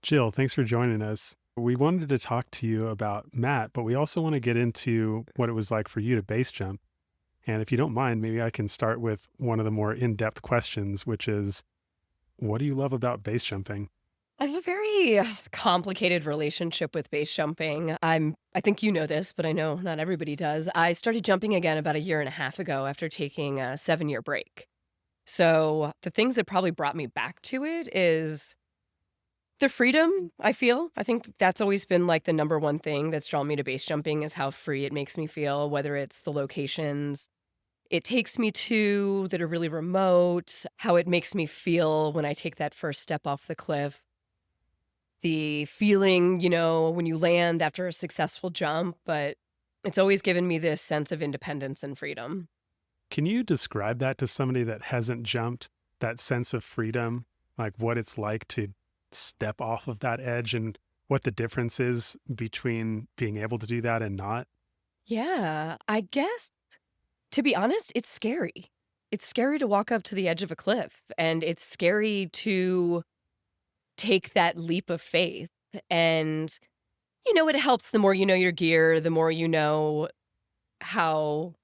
Jill, thanks for joining us. We wanted to talk to you about Matt, but we also want to get into what it was like for you to base jump. And if you don't mind, maybe I can start with one of the more in-depth questions, which is, what do you love about base jumping? I have a very complicated relationship with base jumping. I think you know this, but I know not everybody does. I started jumping again about a year and a half ago after taking a 7-year break. So, the things that probably brought me back to it is the freedom, I feel. I think that's always been, like, the number one thing that's drawn me to base jumping is how free it makes me feel, whether it's the locations it takes me to that are really remote, how it makes me feel when I take that first step off the cliff. The feeling, when you land after a successful jump, but it's always given me this sense of independence and freedom. Can you describe that to somebody that hasn't jumped, that sense of freedom, like what it's like to step off of that edge and what the difference is between being able to do that and not? Yeah, I guess, to be honest, it's scary. It's scary to walk up to the edge of a cliff, and it's scary to take that leap of faith. And, it helps the more you know your gear, the more you know how,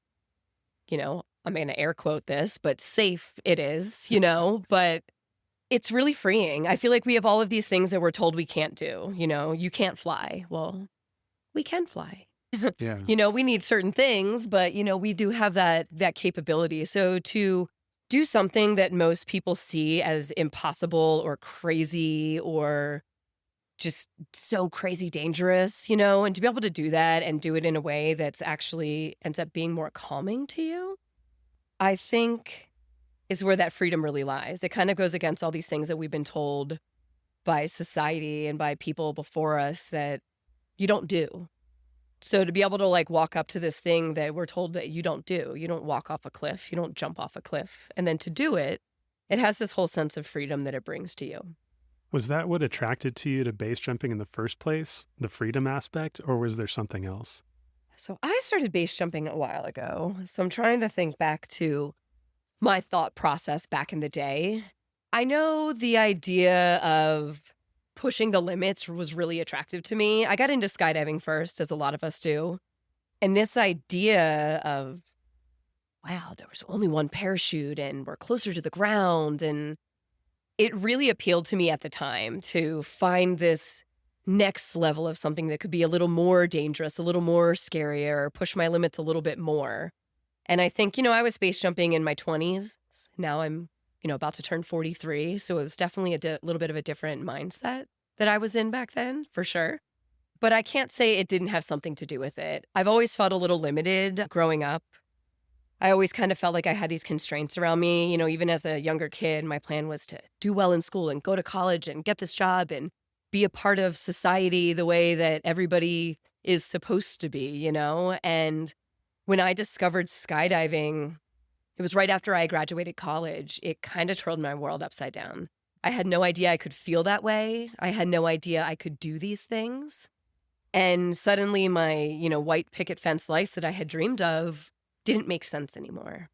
I'm going to air quote this, but safe it is, but it's really freeing. I feel like we have all of these things that we're told we can't do. You can't fly. Well, we can fly. Yeah. We need certain things, but we do have that capability. So to do something that most people see as impossible or crazy or just so crazy dangerous, and to be able to do that and do it in a way that's actually ends up being more calming to you, I think is where that freedom really lies. It kind of goes against all these things that we've been told by society and by people before us that you don't do. So to be able to like walk up to this thing that we're told that you don't do, you don't walk off a cliff, you don't jump off a cliff, and then to do it, it has this whole sense of freedom that it brings to you. Was that what attracted to you to base jumping in the first place, the freedom aspect, or was there something else? So I started base jumping a while ago. So I'm trying to think back to my thought process back in the day. I know the idea of pushing the limits was really attractive to me. I got into skydiving first, as a lot of us do. And this idea of, wow, there was only one parachute and we're closer to the ground. And it really appealed to me at the time to find this next level of something that could be a little more dangerous, a little more scarier, push my limits a little bit more. And I think, I was base jumping in my 20s. Now I'm, about to turn 43. So it was definitely a little bit of a different mindset that I was in back then, for sure. But I can't say it didn't have something to do with it. I've always felt a little limited growing up. I always kind of felt like I had these constraints around me. Even as a younger kid, my plan was to do well in school and go to college and get this job and be a part of society the way that everybody is supposed to be, And when I discovered skydiving, it was right after I graduated college. It kind of turned my world upside down. I had no idea I could feel that way. I had no idea I could do these things. And suddenly my, white picket fence life that I had dreamed of didn't make sense anymore.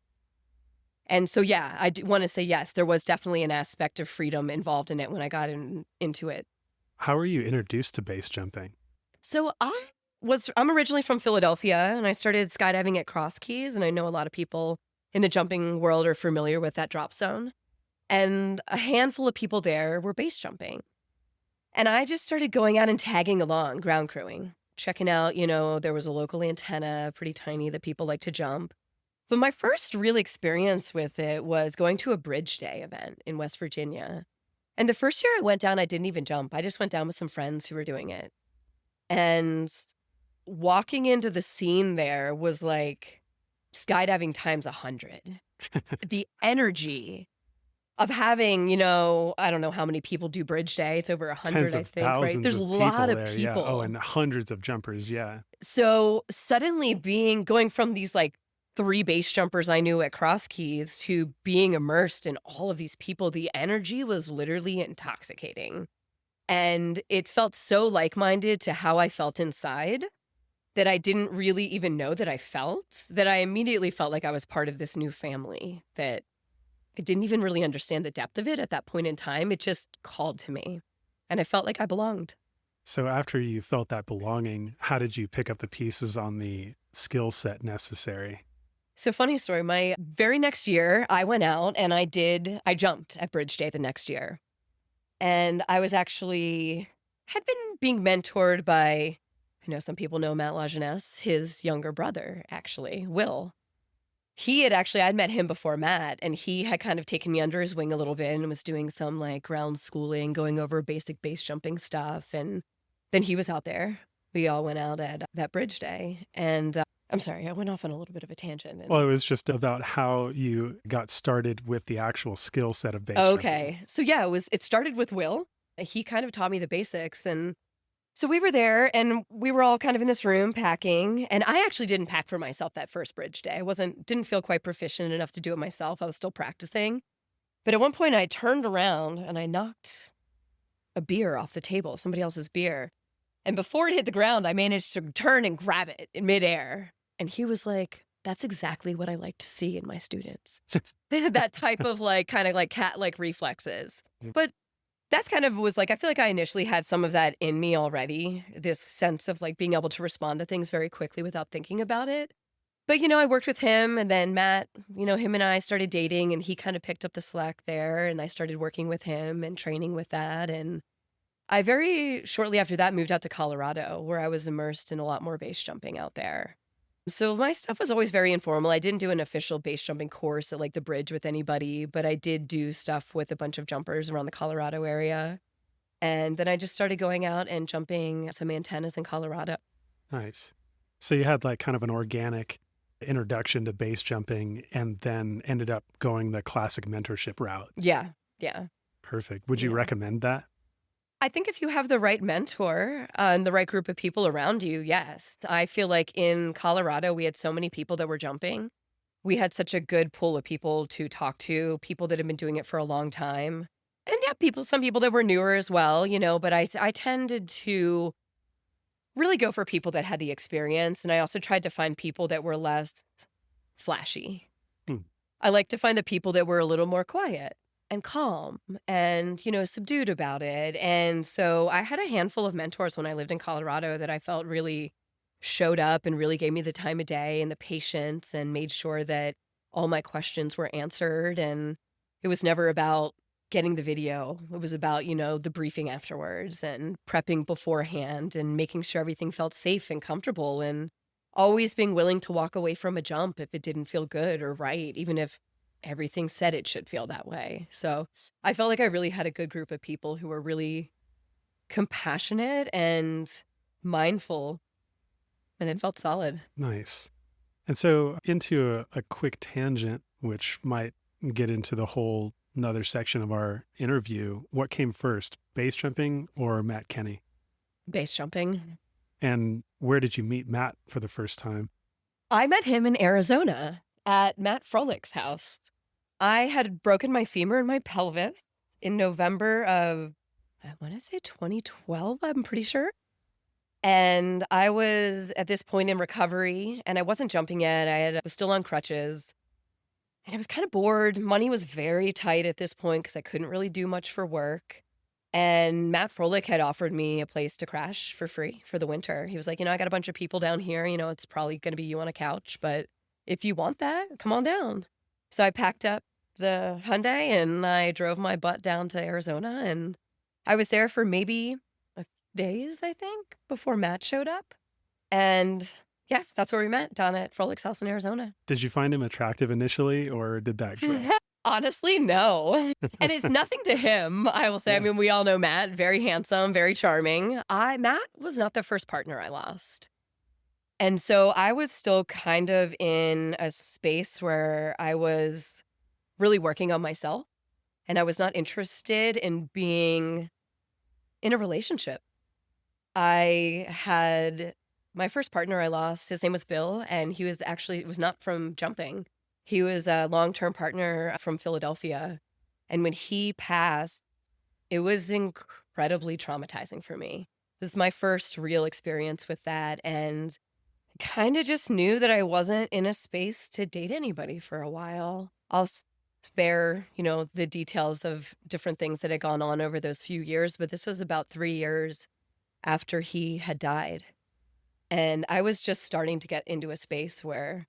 And so, yeah, I do want to say, yes, there was definitely an aspect of freedom involved in it when I got into it. How were you introduced to base jumping? So I'm originally from Philadelphia and I started skydiving at Cross Keys. And I know a lot of people in the jumping world are familiar with that drop zone. And a handful of people there were base jumping. And I just started going out and tagging along, ground crewing, checking out, there was a local antenna, pretty tiny, that people like to jump. But my first real experience with it was going to a bridge day event in West Virginia. And the first year I went down, I didn't even jump. I just went down with some friends who were doing it. And walking into the scene there was like skydiving times 100. The energy of having, I don't know how many people do bridge day. It's over Tens 100, I of think, right? thousands There's a of lot people of there. Yeah. Oh, people. and hundreds of jumpers. Yeah. So suddenly going from these like 3 base jumpers I knew at Cross Keys to being immersed in all of these people, the energy was literally intoxicating. And it felt so like-minded to how I felt inside that I didn't really even know that I felt, that I immediately felt like I was part of this new family, that I didn't even really understand the depth of it at that point in time. It just called to me. and I felt like I belonged. So after you felt that belonging, how did you pick up the pieces on the skill set necessary? So funny story, my very next year, I went out and I jumped at Bridge Day the next year. And I was actually had been being mentored by, I know some people know Matt Lajeunesse, his younger brother, actually, Will. I'd met him before Matt, and he had kind of taken me under his wing a little bit and was doing some like ground schooling, going over basic base jumping stuff. And then he was out there. We all went out at that Bridge Day. And I'm sorry, I went off on a little bit of a tangent. Well, it And was just about how you got started with the actual skill set of base jumping. okay, so yeah, it started with Will. He kind of taught me the basics, and so we were there and we were all kind of in this room packing. And I actually didn't pack for myself that first Bridge Day. Didn't feel quite proficient enough to do it myself. I was still practicing. But at one point I turned around and I knocked a beer off the table, somebody else's beer. And before it hit the ground, I managed to turn and grab it in midair. And he was like, "That's exactly what I like to see in my students." That type of like kind of like cat like reflexes. Mm. But that's kind of was like, I feel like I initially had some of that in me already, this sense of like being able to respond to things very quickly without thinking about it. But, I worked with him and then Matt, him and I started dating and he kind of picked up the slack there and I started working with him and training with that. And I very shortly after that moved out to Colorado where I was immersed in a lot more base jumping out there. So my stuff was always very informal. I didn't do an official base jumping course at like the bridge with anybody, but I did do stuff with a bunch of jumpers around the Colorado area. And then I just started going out and jumping some antennas in Colorado. Nice. So you had like kind of an organic introduction to base jumping and then ended up going the classic mentorship route. Yeah. Yeah. Perfect. Would you Yeah. recommend that? I think if you have the right mentor and the right group of people around you, yes. I feel like in Colorado, we had so many people that were jumping. We had such a good pool of people to talk to, people that have been doing it for a long time. And yeah, some people that were newer as well, but I tended to really go for people that had the experience. And I also tried to find people that were less flashy. Hmm. I like to find the people that were a little more quiet and calm and, subdued about it. And so I had a handful of mentors when I lived in Colorado that I felt really showed up and really gave me the time of day and the patience and made sure that all my questions were answered. And it was never about getting the video. It was about, the briefing afterwards and prepping beforehand and making sure everything felt safe and comfortable and always being willing to walk away from a jump if it didn't feel good or right, even if everything said it should feel that way. So I felt like I really had a good group of people who were really compassionate and mindful, and it felt solid. Nice. And so into a quick tangent, which might get into the whole another section of our interview. What came first, base jumping or Matt Kenney? Base jumping. And where did you meet Matt for the first time? I met him in Arizona at Matt Froehlich's house. I had broken my femur and my pelvis in November of, I want to say 2012, I'm pretty sure. And I was at this point in recovery and I wasn't jumping yet. I was still on crutches and I was kind of bored. Money was very tight at this point because I couldn't really do much for work. And Matt Froehlich had offered me a place to crash for free for the winter. He was like, I got a bunch of people down here. It's probably going to be you on a couch, but if you want that, come on down. So I packed up the Hyundai and I drove my butt down to Arizona. And I was there for maybe a few days, I think, before Matt showed up. And yeah, that's where we met, down at Froehlich's house in Arizona. Did you find him attractive initially or did that grow? Honestly, no. And it's nothing to him, I will say. I Yeah. mean, we all know Matt, very handsome, very charming. Matt was not the first partner I lost. And so I was still kind of in a space where I was really working on myself and I was not interested in being in a relationship. I had my first partner I lost, his name was Bill, and he was actually, it was not from jumping. He was a long-term partner from Philadelphia. And when he passed, it was incredibly traumatizing for me. This is my first real experience with that. And I kind of just knew that I wasn't in a space to date anybody for a while. spare, the details of different things that had gone on over those few years, but this was about 3 years after he had died. And I was just starting to get into a space where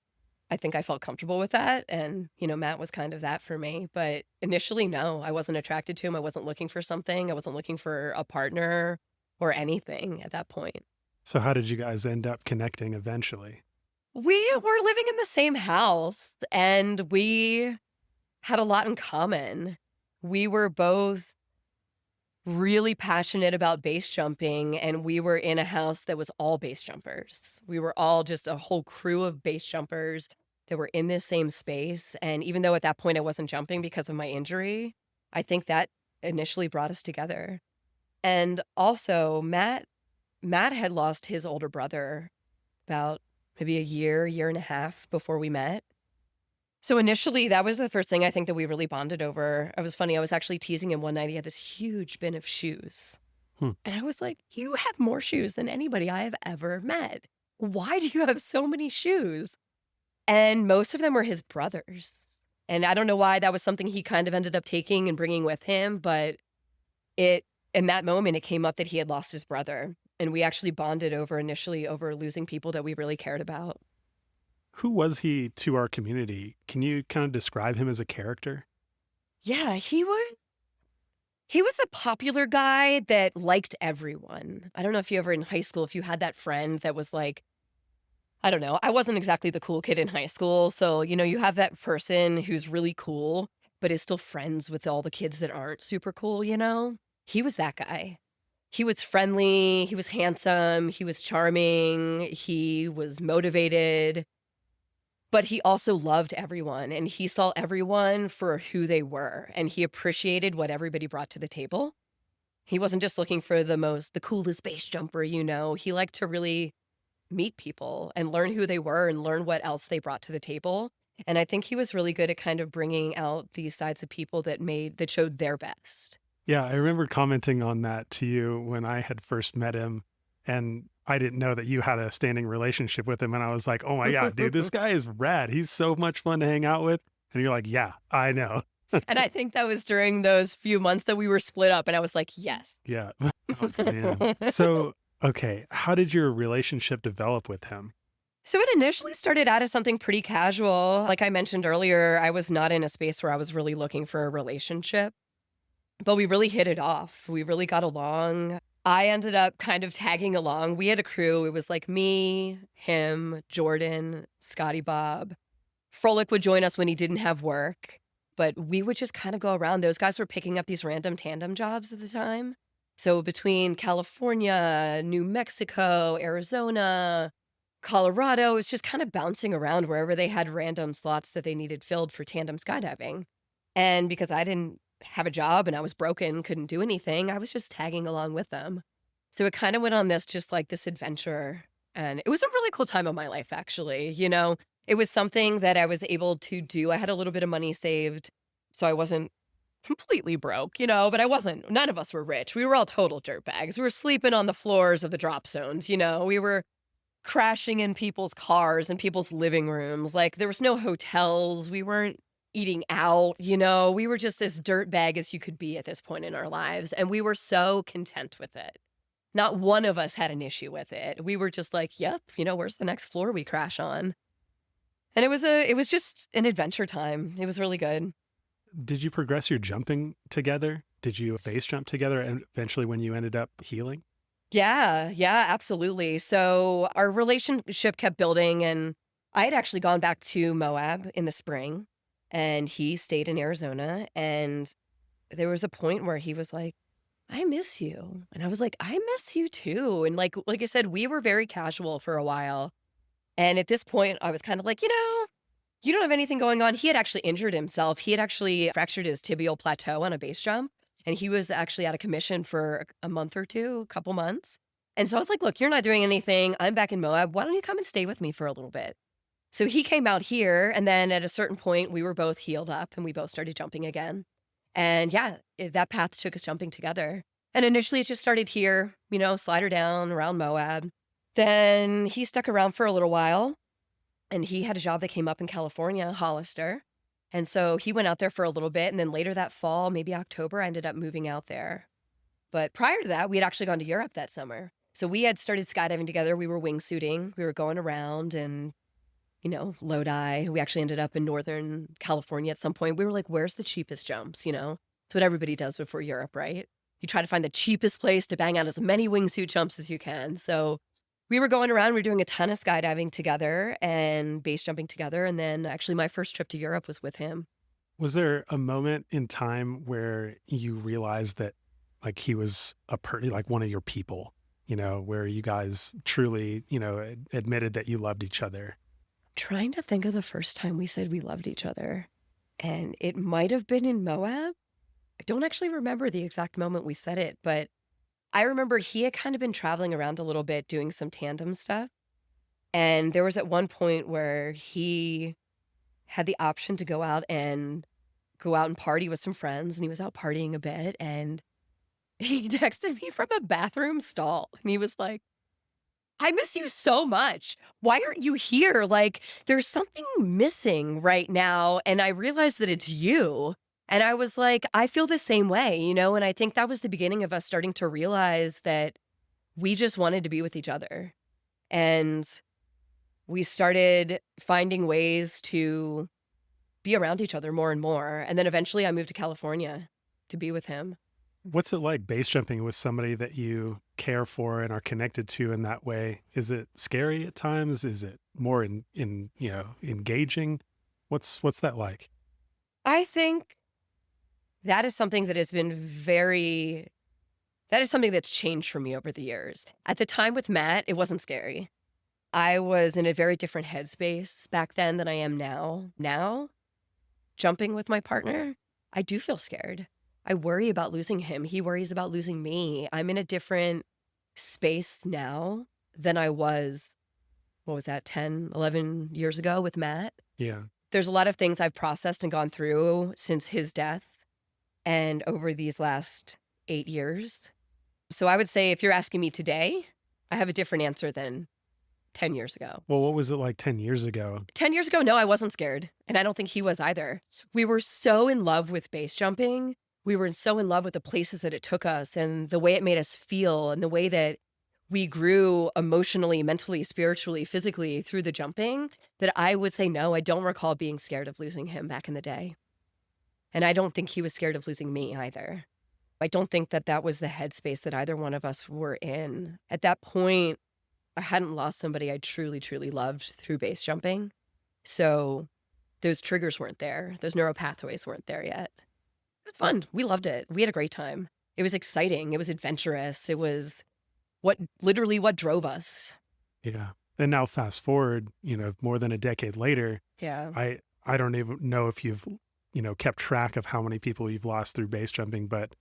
I think I felt comfortable with that. And, Matt was kind of that for me. But initially, no, I wasn't attracted to him. I wasn't looking for something. I wasn't looking for a partner or anything at that point. So how did you guys end up connecting eventually? We were living in the same house and we had a lot in common. We were both really passionate about base jumping, and we were in a house that was all base jumpers. We were all just a whole crew of base jumpers that were in this same space. And even though at that point I wasn't jumping because of my injury, I think that initially brought us together. And also, Matt had lost his older brother about maybe a year and a half before we met. So initially, that was the first thing I think that we really bonded over. It was funny. I was actually teasing him one night. He had this huge bin of shoes. Hmm. And I was like, you have more shoes than anybody I have ever met. Why do you have so many shoes? And most of them were his brothers. And I don't know why that was something he kind of ended up taking and bringing with him. But in that moment, it came up that he had lost his brother. And we actually bonded initially over losing people that we really cared about. Who was he to our community? Can you kind of describe him as a character? Yeah, he was a popular guy that liked everyone. I don't know if you ever in high school, if you had that friend that was like, I don't know. I wasn't exactly the cool kid in high school. So, you have that person who's really cool, but is still friends with all the kids that aren't super cool, He was that guy. He was friendly. He was handsome. He was charming. He was motivated. But he also loved everyone, and he saw everyone for who they were, and he appreciated what everybody brought to the table. He wasn't just looking for the coolest base jumper, He liked to really meet people and learn who they were and learn what else they brought to the table. And I think he was really good at kind of bringing out these sides of people that showed their best. Yeah, I remember commenting on that to you when I had first met him, and I didn't know that you had a standing relationship with him. And I was like, oh my God, dude, this guy is rad. He's so much fun to hang out with. And you're like, yeah, I know. And I think that was during those few months that we were split up. And I was like, yes. Yeah. Oh, man. So, okay, how did your relationship develop with him? So it initially started out as something pretty casual. Like I mentioned earlier, I was not in a space where I was really looking for a relationship, but we really hit it off. We really got along. I ended up kind of tagging along. We had a crew. It was like me, him, Jordan, Scotty Bob. Frolic would join us when he didn't have work, but we would just kind of go around. Those guys were picking up these random tandem jobs at the time. So between California, New Mexico, Arizona, Colorado, it was just kind of bouncing around wherever they had random slots that they needed filled for tandem skydiving. And because I didn't have a job and I was broken, couldn't do anything, I was just tagging along with them. So it kind of went on this adventure. And it was a really cool time of my life, actually. It was something that I was able to do. I had a little bit of money saved, so I wasn't completely broke, but none of us were rich. We were all total dirtbags. We were sleeping on the floors of the drop zones, we were crashing in people's cars and people's living rooms. Like there was no hotels. We weren't eating out, we were just as dirtbag as you could be at this point in our lives. And we were so content with it. Not one of us had an issue with it. We were just like, yep, where's the next floor we crash on? And it was just an adventure time. It was really good. Did you progress your jumping together? Did you base jump together and eventually when you ended up healing? Yeah, absolutely. So our relationship kept building, and I had actually gone back to Moab in the spring, and he stayed in Arizona. And there was a point where he was like, I miss you. And I was like, I miss you too. And like I said, we were very casual for a while. And at this point, I was kind of like, you don't have anything going on. He had actually injured himself. He had actually fractured his tibial plateau on a base jump. And he was actually out of commission for a month or two, a couple months. And so I was like, look, you're not doing anything. I'm back in Moab. Why don't you come and stay with me for a little bit? So he came out here. And then at a certain point, we were both healed up and we both started jumping again. And yeah, that path took us jumping together. And initially it just started here, slider down around Moab. Then he stuck around for a little while and he had a job that came up in California, Hollister. And so he went out there for a little bit. And then later that fall, maybe October, I ended up moving out there. But prior to that, we had actually gone to Europe that summer. So we had started skydiving together. We were wingsuiting. We were going around and, Lodi. We actually ended up in Northern California at some point. We were like, where's the cheapest jumps? It's what everybody does before Europe, right? You try to find the cheapest place to bang out as many wingsuit jumps as you can. So we were going around, we were doing a ton of skydiving together and base jumping together. And then actually my first trip to Europe was with him. Was there a moment in time where you realized that like he was like one of your people, where you guys truly, admitted that you loved each other? Trying to think of the first time we said we loved each other. And it might have been in Moab. I don't actually remember the exact moment we said it, but I remember he had kind of been traveling around a little bit doing some tandem stuff. And there was at one point where he had the option to go out and party with some friends, and he was out partying a bit, and he texted me from a bathroom stall, and he was like, I miss you so much. Why aren't you here? Like, there's something missing right now, and I realized that it's you. And I was like, I feel the same way, and I think that was the beginning of us starting to realize that we just wanted to be with each other. And we started finding ways to be around each other more and more. And then eventually I moved to California to be with him. What's it like base jumping with somebody that you care for and are connected to in that way? Is it scary at times? Is it more engaging? What's that like? I think that is something that has been that is something that's changed for me over the years. At the time with Matt, it wasn't scary. I was in a very different headspace back then than I am now. Now, jumping with my partner, I do feel scared. I worry about losing him. He worries about losing me. I'm in a different space now than I was, 10, 11 years ago with Matt. Yeah. There's a lot of things I've processed and gone through since his death and over these last 8 years. So I would say if you're asking me today, I have a different answer than 10 years ago. Well, what was it like 10 years ago? 10 years ago, no, I wasn't scared. And I don't think he was either. We were so in love with base jumping. We were so in love with the places that it took us and the way it made us feel and the way that we grew emotionally, mentally, spiritually, physically through the jumping, that I would say, no, I don't recall being scared of losing him back in the day. And I don't think he was scared of losing me either. I don't think that that was the headspace that either one of us were in. At that point, I hadn't lost somebody I truly, truly loved through base jumping. So those triggers weren't there. Those neural pathways weren't there yet. It was fun. We loved it. We had a great time. It was exciting. It was adventurous. It was literally what drove us. Yeah. And now fast forward, more than a decade later, Yeah. I don't even know if you've, kept track of how many people you've lost through base jumping, but,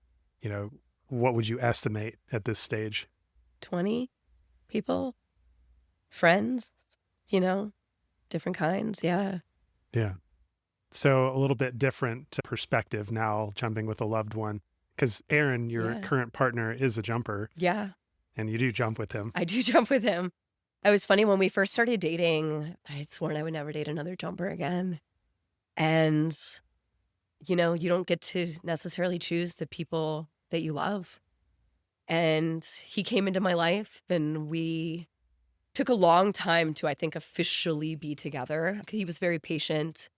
what would you estimate at this stage? 20 people, friends, different kinds. Yeah. Yeah. So a little bit different perspective now jumping with a loved one, because Aaron, your current partner, is a jumper. Yeah. And you do jump with him. I do jump with him. It was funny when we first started dating, I had sworn I would never date another jumper again. And, you don't get to necessarily choose the people that you love. And he came into my life and we took a long time to, I think, officially be together. He was very patient.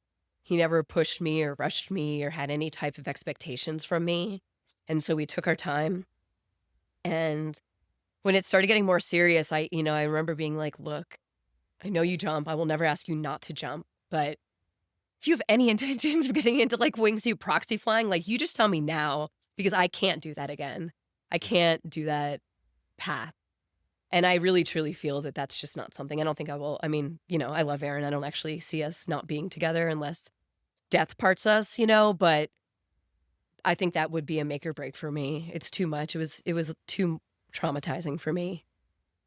He never pushed me or rushed me or had any type of expectations from me. And so we took our time. And when it started getting more serious, I remember being like, look, I know you jump. I will never ask you not to jump. But if you have any intentions of getting into like wingsuit proxy flying, like you just tell me now, because I can't do that again. I can't do that path. And I really, truly feel that that's just not something. I don't think I will. I mean, I love Aaron. I don't actually see us not being together unless death parts us, but I think that would be a make or break for me. It's too much. It was too traumatizing for me.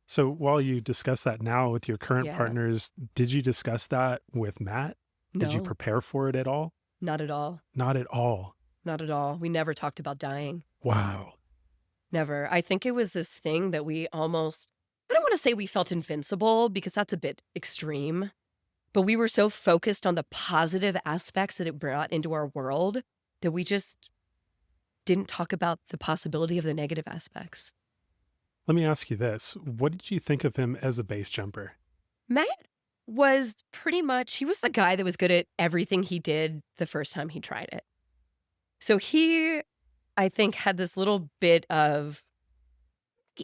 So while you discuss that now with your current partners, did you discuss that with Matt? No. Did you prepare for it at all? Not at all. Not at all. Not at all. We never talked about dying. Wow. Never. I think it was this thing that we almost, I don't want to say we felt invincible because that's a bit extreme, But we were so focused on the positive aspects that it brought into our world that we just didn't talk about the possibility of the negative aspects. Let me ask you this. What did you think of him as a base jumper? Matt was pretty much, he was the guy that was good at everything he did the first time he tried it. So he, I think, had this little bit of,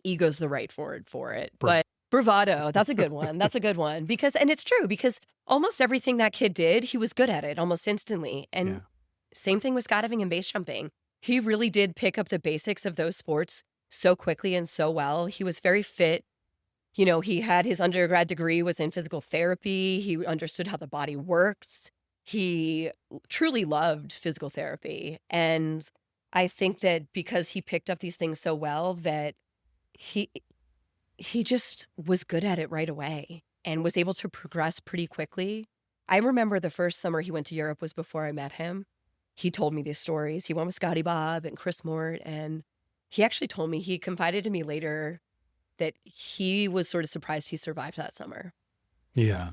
ego's the right word for it, but bravado. That's a good one. That's a good one. Because, and it's true, because almost everything that kid did, he was good at it almost instantly. And Yeah. same thing with skydiving and base jumping. He really did pick up the basics of those sports so quickly and so well. He was very fit. You know, he had his undergrad degree was in physical therapy. He understood how the body works. He truly loved physical therapy. And I think that because he picked up these things so well that he he just was good at it right away and was able to progress pretty quickly. I remember the first summer he went to Europe was before I met him. He told me these stories. He went with Scotty Bob and Chris Mort, and he actually told me, he confided to me later that he was sort of surprised he survived that summer. Yeah.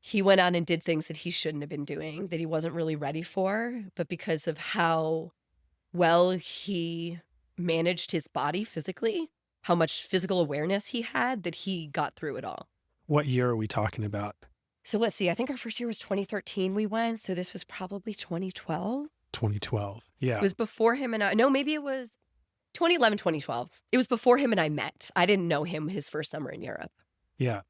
He went out and did things that he shouldn't have been doing, that he wasn't really ready for, but because of how well he managed his body physically, how much physical awareness he had, that he got through it all. What year are we talking about? So let's see, I think our first year was 2013 we went, so this was probably 2012. 2012. Yeah. It was before him and I, no, maybe it was 2011, 2012. It was before him and I met. I didn't know him his first summer in Europe. Yeah.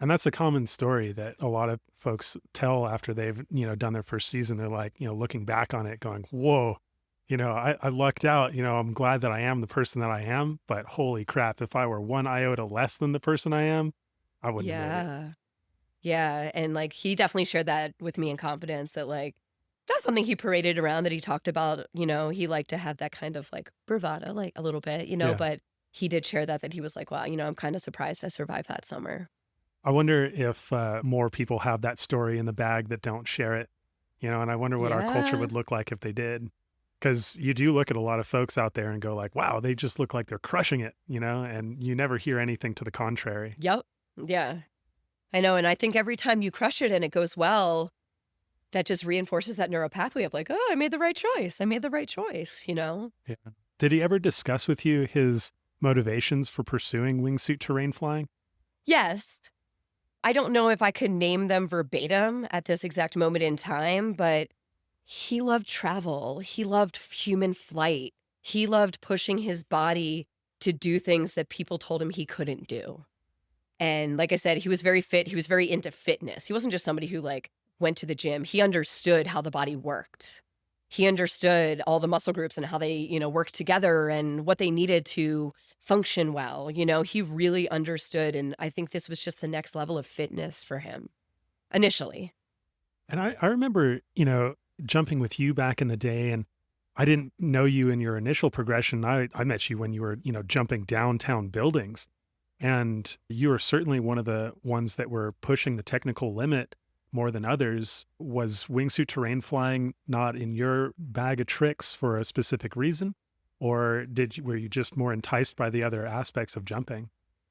And that's a common story that a lot of folks tell after they've, done their first season. They're like, looking back on it going, whoa, I lucked out. I'm glad that I am the person that I am, but holy crap, if I were one iota less than the person I am, I wouldn't have made it. Yeah. Yeah. And like, he definitely shared that with me in confidence that like, that's something he paraded around that he talked about. He liked to have that kind of like bravado, like a little bit, Yeah. but he did share that he was like, wow, I'm kind of surprised I survived that summer. I wonder if more people have that story in the bag that don't share it, and I wonder what our culture Yeah. would look like if they did. Because you do look at a lot of folks out there and go like, wow, they just look like they're crushing it, and you never hear anything to the contrary. Yep. Yeah. I know. And I think every time you crush it and it goes well, that just reinforces that neural pathway of like, oh, I made the right choice. I made the right choice, Yeah. Did he ever discuss with you his motivations for pursuing wingsuit terrain flying? Yes. I don't know if I could name them verbatim at this exact moment in time, but he loved travel. He loved human flight. He loved pushing his body to do things that people told him he couldn't do. And like I said, he was very fit. He was very into fitness. He wasn't just somebody who like went to the gym. He understood how the body worked. He understood all the muscle groups and how they, worked together and what they needed to function well. He really understood. And I think this was just the next level of fitness for him initially. And I remember, jumping with you back in the day, and I didn't know you in your initial progression. I met you when you were, jumping downtown buildings. And you were certainly one of the ones that were pushing the technical limit more than others. Was wingsuit terrain flying not in your bag of tricks for a specific reason? Or were you just more enticed by the other aspects of jumping?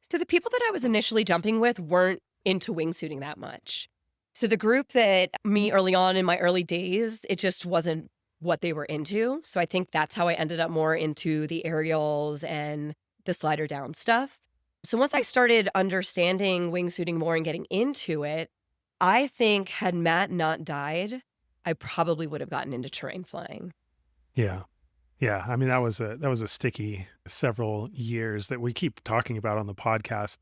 So the people that I was initially jumping with weren't into wingsuiting that much. So the group that me early on in my early days, it just wasn't what they were into. So I think that's how I ended up more into the aerials and the slider down stuff. So once I started understanding wingsuiting more and getting into it, I think had Matt not died, I probably would have gotten into terrain flying. Yeah. Yeah. I mean, that was a sticky several years that we keep talking about on the podcast,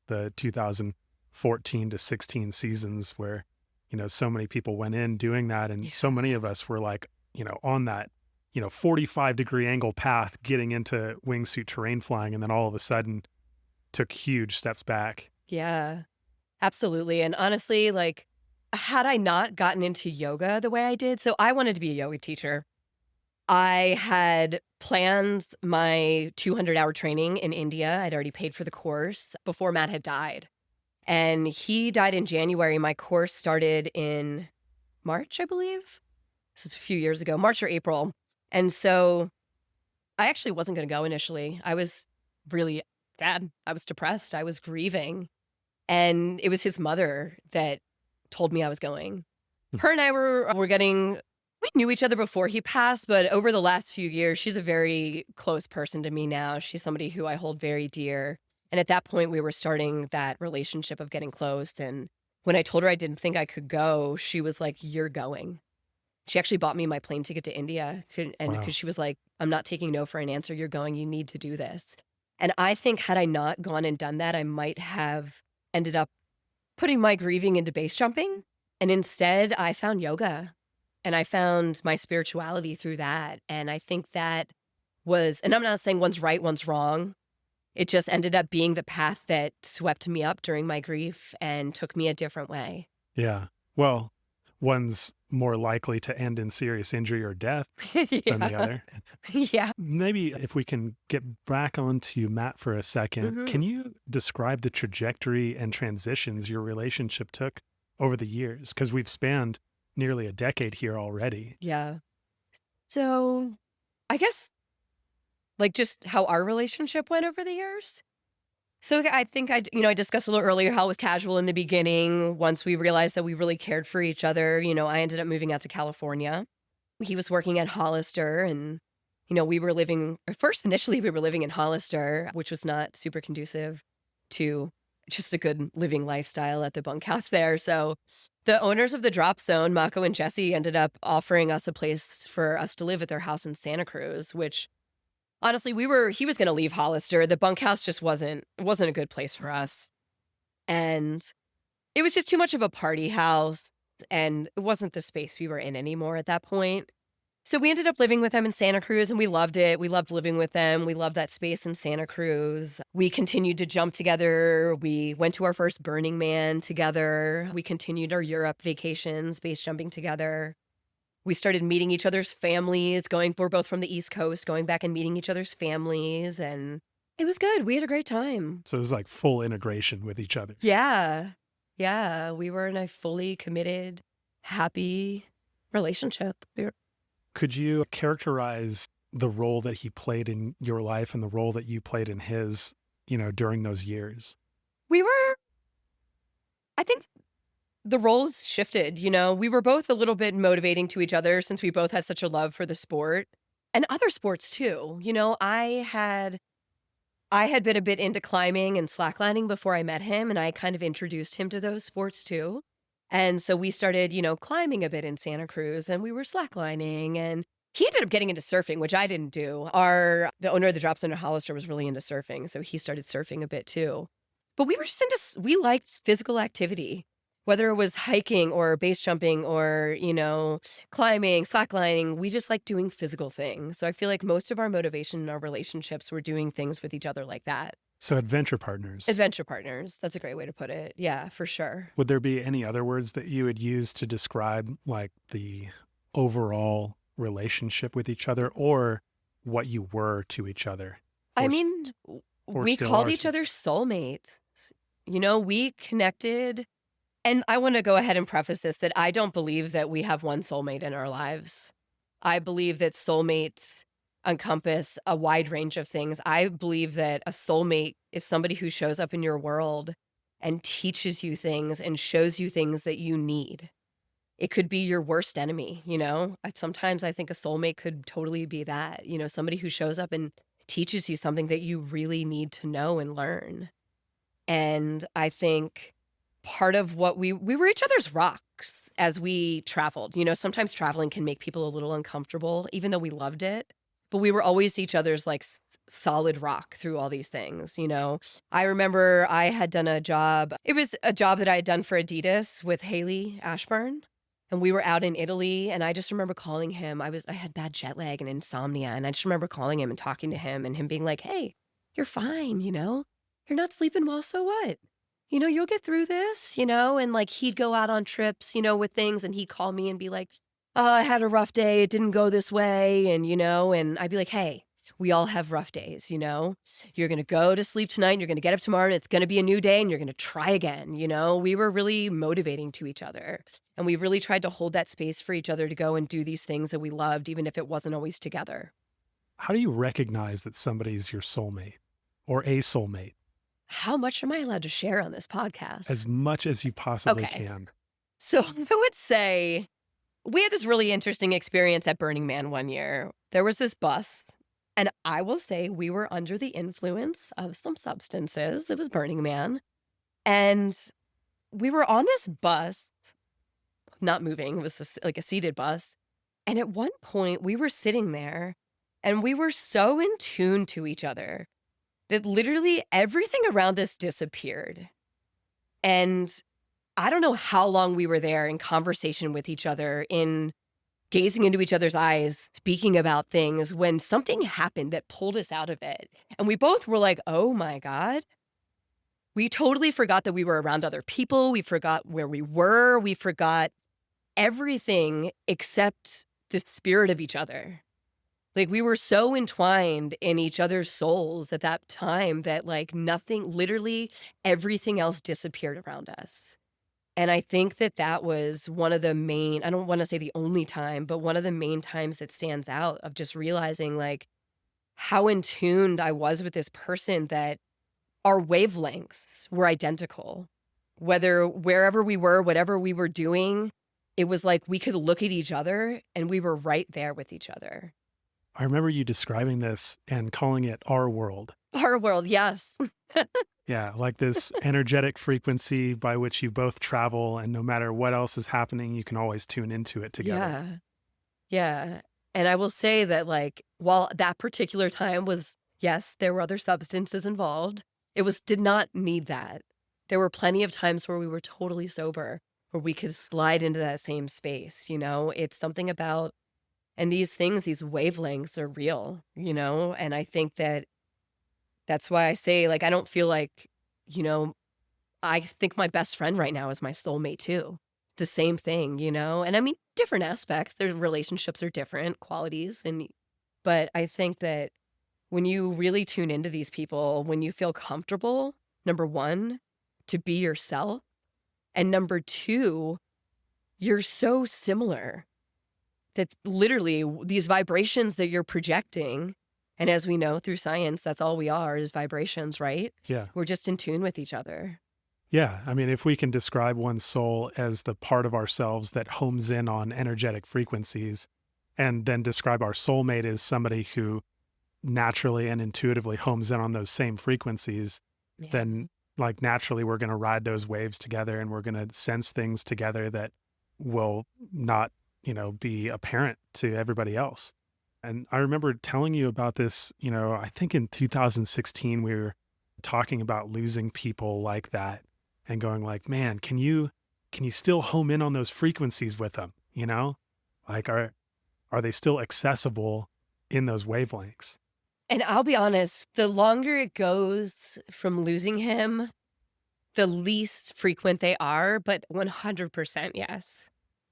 the 2014 to 16 seasons where, so many people went in doing that. And so many of us were like, on that, 45-degree angle path getting into wingsuit terrain flying. And then all of a sudden took huge steps back. Yeah, absolutely. And honestly, like, had I not gotten into yoga the way I did, so I wanted to be a yoga teacher. I had planned my 200-hour training in India. I'd already paid for the course before Matt had died. And he died in January. My course started in March, I believe. This is a few years ago, March or April. And so I actually wasn't going to go initially. I was really sad. I was depressed. I was grieving. And it was his mother that told me I was going. Hmm. Her and I were getting we knew each other before he passed, but over the last few years, she's a very close person to me now. She's somebody who I hold very dear. And at that point, we were starting that relationship of getting close. And when I told her I didn't think I could go, she was like, "You're going." She actually bought me my plane ticket to India, and Wow. because she was like, "I'm not taking no for an answer. You're going. You need to do this." And I think had I not gone and done that, I might have ended up putting my grieving into base jumping. And instead, I found yoga and I found my spirituality through that. And I think that was, and I'm not saying one's right, one's wrong. It just ended up being the path that swept me up during my grief and took me a different way. Yeah. Well, one's more likely to end in serious injury or death than the Yeah. other. Yeah. Maybe if we can get back onto Matt for a second, Hmm. can you describe the trajectory and transitions your relationship took over the years? Because we've spanned nearly a decade here already. Yeah. So I guess like just how our relationship went over the years. So I think I discussed a little earlier how it was casual in the beginning. Once we realized that we really cared for each other, I ended up moving out to California. He was working at Hollister and, we were living, or first initially we were living in Hollister, which was not super conducive to just a good living lifestyle at the bunkhouse there. So the owners of the drop zone, Mako and Jesse, ended up offering us a place for us to live at their house in Santa Cruz, which honestly, he was gonna leave Hollister. The bunkhouse just wasn't a good place for us, and it was just too much of a party house, and it wasn't the space we were in anymore at that point. So we ended up living with them in Santa Cruz, and we loved it. We loved living with them. We loved that space in Santa Cruz. We continued to jump together. We went to our first Burning Man together. We continued our Europe vacations, base jumping together. We started meeting each other's families, we're both from the East Coast, going back and meeting each other's families, and it was good. We had a great time. So it was like full integration with each other. Yeah. Yeah, we were in a fully committed, happy relationship. Could you characterize the role that he played in your life and the role that you played in his, during those years? We were I think the roles shifted, we were both a little bit motivating to each other since we both had such a love for the sport and other sports too. I had been a bit into climbing and slacklining before I met him, and I kind of introduced him to those sports too. And so we started, climbing a bit in Santa Cruz and we were slacklining and he ended up getting into surfing, which I didn't do. The owner of the drop center Hollister was really into surfing, so he started surfing a bit too. But we were just we liked physical activity, whether it was hiking or base jumping or, climbing, slacklining. We just like doing physical things. So I feel like most of our motivation in our relationships were doing things with each other like that. So adventure partners. Adventure partners. That's a great way to put it. Yeah, for sure. Would there be any other words that you would use to describe like the overall relationship with each other or what you were to each other? I Or, mean, or we still called are each to each other soulmates. We connected. And I want to go ahead and preface this that I don't believe that we have one soulmate in our lives. I believe that soulmates encompass a wide range of things. I believe that a soulmate is somebody who shows up in your world and teaches you things and shows you things that you need. It could be your worst enemy. Sometimes I think a soulmate could totally be that, somebody who shows up and teaches you something that you really need to know and learn. And I think part of what we were each other's rocks as we traveled. Sometimes traveling can make people a little uncomfortable, even though we loved it. But we were always each other's like solid rock through all these things. I remember I had done a job. It was a job that I had done for Adidas with Haley Ashburn. And we were out in Italy. And I just remember calling him. I had bad jet lag and insomnia. And I just remember calling him and talking to him and him being like, "Hey, you're fine. You're not sleeping well. So what? You'll get through this, and like he'd go out on trips, with things and he'd call me and be like, "Oh, I had a rough day. It didn't go this way." And I'd be like, "Hey, we all have rough days. You're going to go to sleep tonight and you're going to get up tomorrow and it's going to be a new day and you're going to try again." We were really motivating to each other and we really tried to hold that space for each other to go and do these things that we loved, even if it wasn't always together. How do you recognize that somebody's your soulmate or a soulmate? How much am I allowed to share on this podcast? As much as you possibly Okay. can. So I would say we had this really interesting experience at Burning Man one year. There was this bus, and I will say we were under the influence of some substances. It was Burning Man. And we were on this bus, not moving. It was like a seated bus. And at one point, we were sitting there and we were so in tune to each other that literally everything around us disappeared. And I don't know how long we were there in conversation with each other, in gazing into each other's eyes, speaking about things when something happened that pulled us out of it. And we both were like, oh my God. We totally forgot that we were around other people. We forgot where we were. We forgot everything except the spirit of each other. Like, we were so entwined in each other's souls at that time that, like, nothing, literally everything else disappeared around us. And I think that that was one of the main, I don't want to say the only time, but one of the main times that stands out of just realizing, like, how in tuned I was with this person that our wavelengths were identical. Whether wherever we were, whatever we were doing, it was like we could look at each other and we were right there with each other. I remember you describing this and calling it our world. Our world, yes. Yeah, like this energetic frequency by which you both travel, and no matter what else is happening, you can always tune into it together. Yeah. Yeah. And I will say that, like, while that particular time was, yes, there were other substances involved, did not need that. There were plenty of times where we were totally sober, where we could slide into that same space, you know? It's something about, and these things, these wavelengths are real, you know? And I think that that's why I say, like, I don't feel like, you know, I think my best friend right now is my soulmate too. The same thing, you know? And I mean, different aspects. Their relationships are different, qualities, but I think that when you really tune into these people, when you feel comfortable, number one, to be yourself, and number two, you're so similar that literally these vibrations that you're projecting, and as we know through science, that's all we are, is vibrations, right? Yeah. We're just in tune with each other. Yeah. I mean, if we can describe one's soul as the part of ourselves that homes in on energetic frequencies, and then describe our soulmate as somebody who naturally and intuitively homes in on those same frequencies, Yeah. then like naturally we're going to ride those waves together, and we're going to sense things together that will not, be apparent to everybody else. And I remember telling you about this, I think in 2016, we were talking about losing people like that and going like, man, can you still home in on those frequencies with them? Like, are they still accessible in those wavelengths? And I'll be honest, the longer it goes from losing him, the least frequent they are, but 100% yes.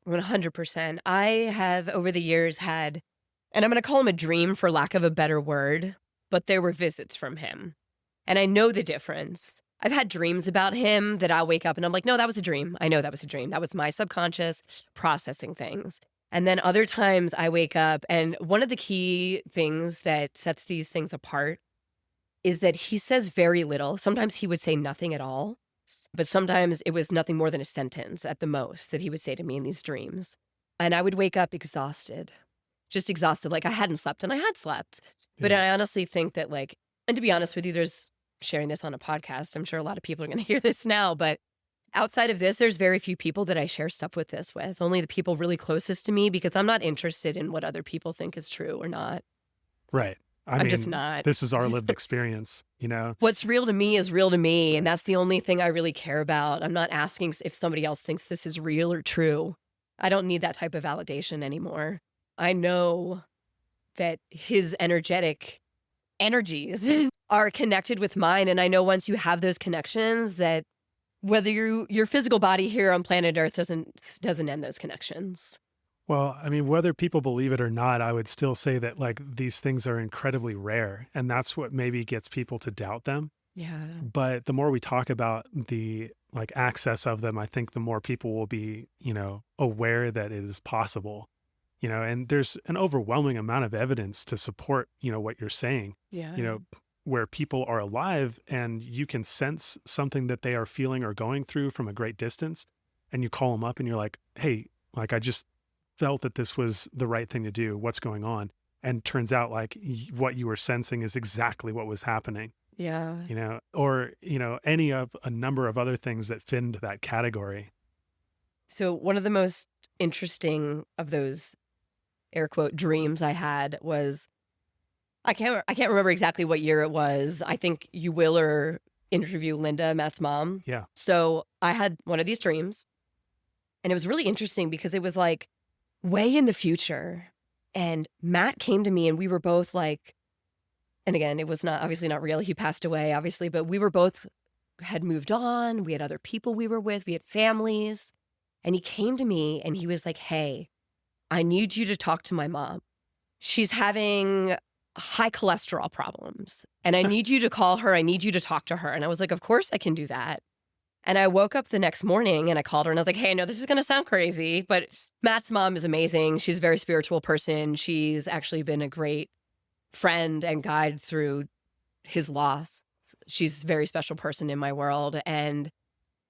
100%. I have over the years had, and I'm going to call him a dream for lack of a better word, but there were visits from him. And I know the difference. I've had dreams about him that I'll wake up and I'm like, no, that was a dream. I know that was a dream. That was my subconscious processing things. And then other times I wake up, and one of the key things that sets these things apart is that he says very little. Sometimes he would say nothing at all, but sometimes it was nothing more than a sentence at the most that he would say to me in these dreams. And I would wake up exhausted, just exhausted, like I hadn't slept, and I had slept. But Yeah. I honestly think that, like, and to be honest with you, there's sharing this on a podcast. I'm sure a lot of people are going to hear this now, but outside of this, there's very few people that I share stuff with this with. Only the people really closest to me, because I'm not interested in what other people think is true or not. Right. I'm just not. This is our lived experience, What's real to me is real to me, and that's the only thing I really care about. I'm not asking if somebody else thinks this is real or true. I don't need that type of validation anymore. I know that his energetic energies are connected with mine, and I know once you have those connections that whether your physical body here on planet Earth doesn't end those connections. Well, I mean, whether people believe it or not, I would still say that like these things are incredibly rare, and that's what maybe gets people to doubt them. Yeah. But the more we talk about the like access of them, I think the more people will be, aware that it is possible, and there's an overwhelming amount of evidence to support, what you're saying, Yeah. where people are alive and you can sense something that they are feeling or going through from a great distance. and you call them up and you're like, hey, like I just felt that this was the right thing to do. What's going on? And turns out like what you were sensing is exactly what was happening, Yeah. or, any of a number of other things that fit into that category. So one of the most interesting of those air quote dreams I had was I can't remember exactly what year it was. I think you will or interview Linda, Matt's mom. Yeah. So I had one of these dreams, and it was really interesting because it was like way in the future. And Matt came to me and we were both like, and again, it was not obviously not real. He passed away, obviously, but we were both had moved on. We had other people we were with, we had families. And he came to me and he was like, hey, I need you to talk to my mom. She's having high cholesterol problems and I need you to call her. I need you to talk to her. And I was like, of course I can do that. And I woke up the next morning and I called her and I was like, hey, I know this is going to sound crazy, but Matt's mom is amazing. She's a very spiritual person. She's actually been a great friend and guide through his loss. She's a very special person in my world. And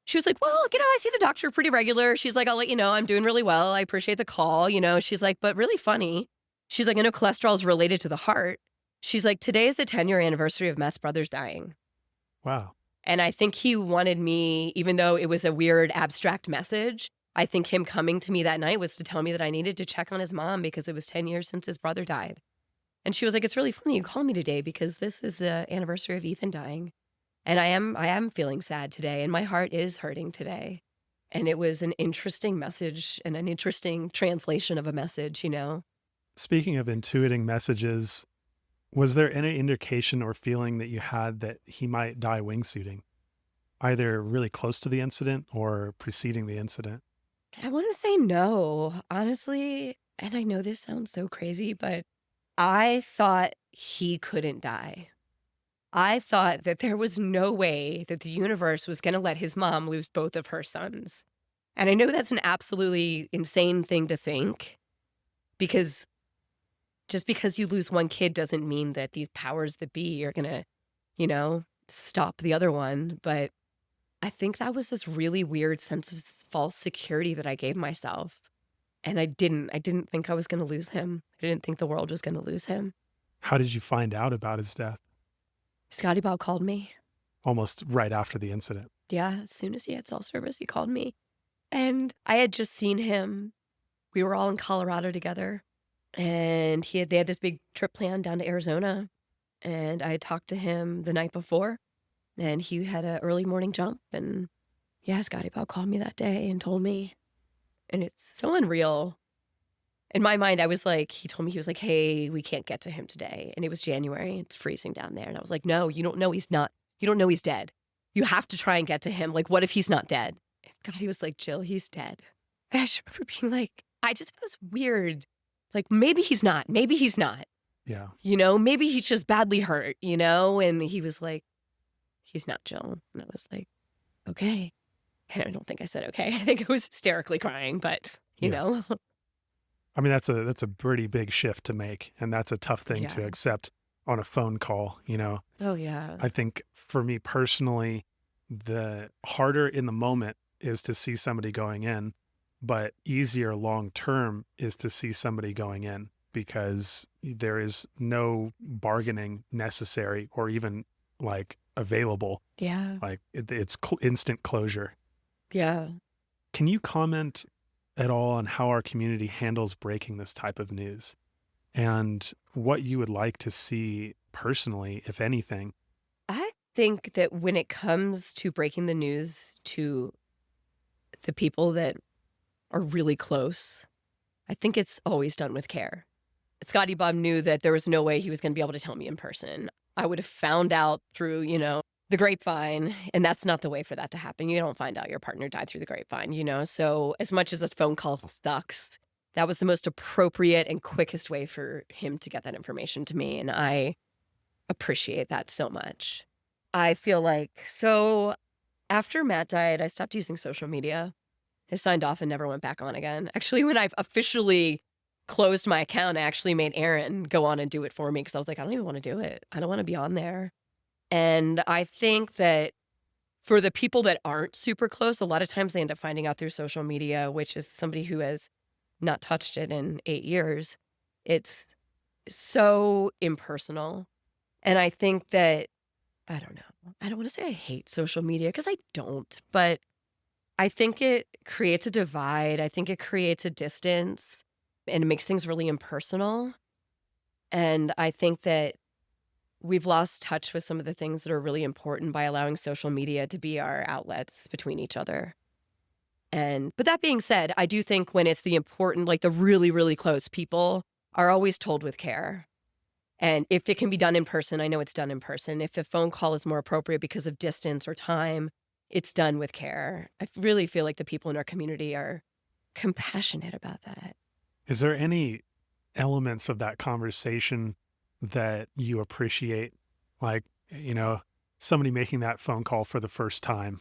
she was like, well, I see the doctor pretty regular. She's like, I'll let you know I'm doing really well. I appreciate the call. She's like, but really funny. She's like, I know cholesterol is related to the heart. She's like, today is the 10-year anniversary of Matt's brother's dying. Wow. And I think he wanted me, even though it was a weird abstract message, I think him coming to me that night was to tell me that I needed to check on his mom because it was 10 years since his brother died. And she was like, it's really funny you called me today because this is the anniversary of Ethan dying. And I am feeling sad today and my heart is hurting today. And it was an interesting message and an interesting translation of a message, Speaking of intuiting messages, was there any indication or feeling that you had that he might die wingsuiting, either really close to the incident or preceding the incident? I want to say no, honestly. And I know this sounds so crazy, but I thought he couldn't die. I thought that there was no way that the universe was going to let his mom lose both of her sons. And I know that's an absolutely insane thing to think because just because you lose one kid doesn't mean that these powers that be are going to, stop the other one. But I think that was this really weird sense of false security that I gave myself. And I didn't think I was going to lose him. I didn't think the world was going to lose him. How did you find out about his death? Scotty Bob called me. Almost right after the incident. Yeah, as soon as he had cell service, he called me. And I had just seen him. We were all in Colorado together. And they had this big trip planned down to Arizona. And I had talked to him the night before. And he had an early morning jump. And yeah, Scotty Bob called me that day and told me. And it's so unreal. In my mind, I was like, he told me, he was like, hey, we can't get to him today. And it was January. It's freezing down there. And I was like, no, you don't know he's not. You don't know he's dead. You have to try and get to him. Like, what if he's not dead? And God, he was like, Jill, he's dead. And I just remember being like, I just thought it was weird. Like, maybe he's not. Maybe he's not. Yeah. Maybe he's just badly hurt, And he was like, he's not, Jill. And I was like, okay. And I don't think I said okay. I think I was hysterically crying, but, you know. I mean, that's a pretty big shift to make, and that's a tough thing to accept on a phone call, Oh, yeah. I think for me personally, the harder in the moment is to see somebody going in, but easier long term is to see somebody going in because there is no bargaining necessary or even like available. Yeah. Like it's instant closure. Yeah. Can you comment at all on how our community handles breaking this type of news and what you would like to see personally, if anything? I think that when it comes to breaking the news to the people that are really close, I think it's always done with care. Scotty Bob knew that there was no way he was going to be able to tell me in person. I would have found out through, the grapevine, and that's not the way for that to happen. You don't find out your partner died through the grapevine, So as much as a phone call sucks, that was the most appropriate and quickest way for him to get that information to me, and I appreciate that so much. I feel like, so after Matt died, I stopped using social media. I signed off and never went back on again. Actually, when I've officially closed my account, I actually made Aaron go on and do it for me because I was like, I don't even want to do it. I don't want to be on there. And I think that For the people that aren't super close, a lot of times they end up finding out through social media, which is somebody who has not touched it in 8 years. It's so impersonal. And I think that, I don't know, I don't want to say I hate social media because I don't, but I think it creates a divide. I think it creates a distance and it makes things really impersonal. And I think that we've lost touch with some of the things that are really important by allowing social media to be our outlets between each other. But that being said, I do think when it's the important, like the really, really close people are always told with care. And if it can be done in person, I know it's done in person. If a phone call is more appropriate because of distance or time, it's done with care. I really feel like the people in our community are compassionate about that. Is there any elements of that conversation that you appreciate? Like, somebody making that phone call for the first time,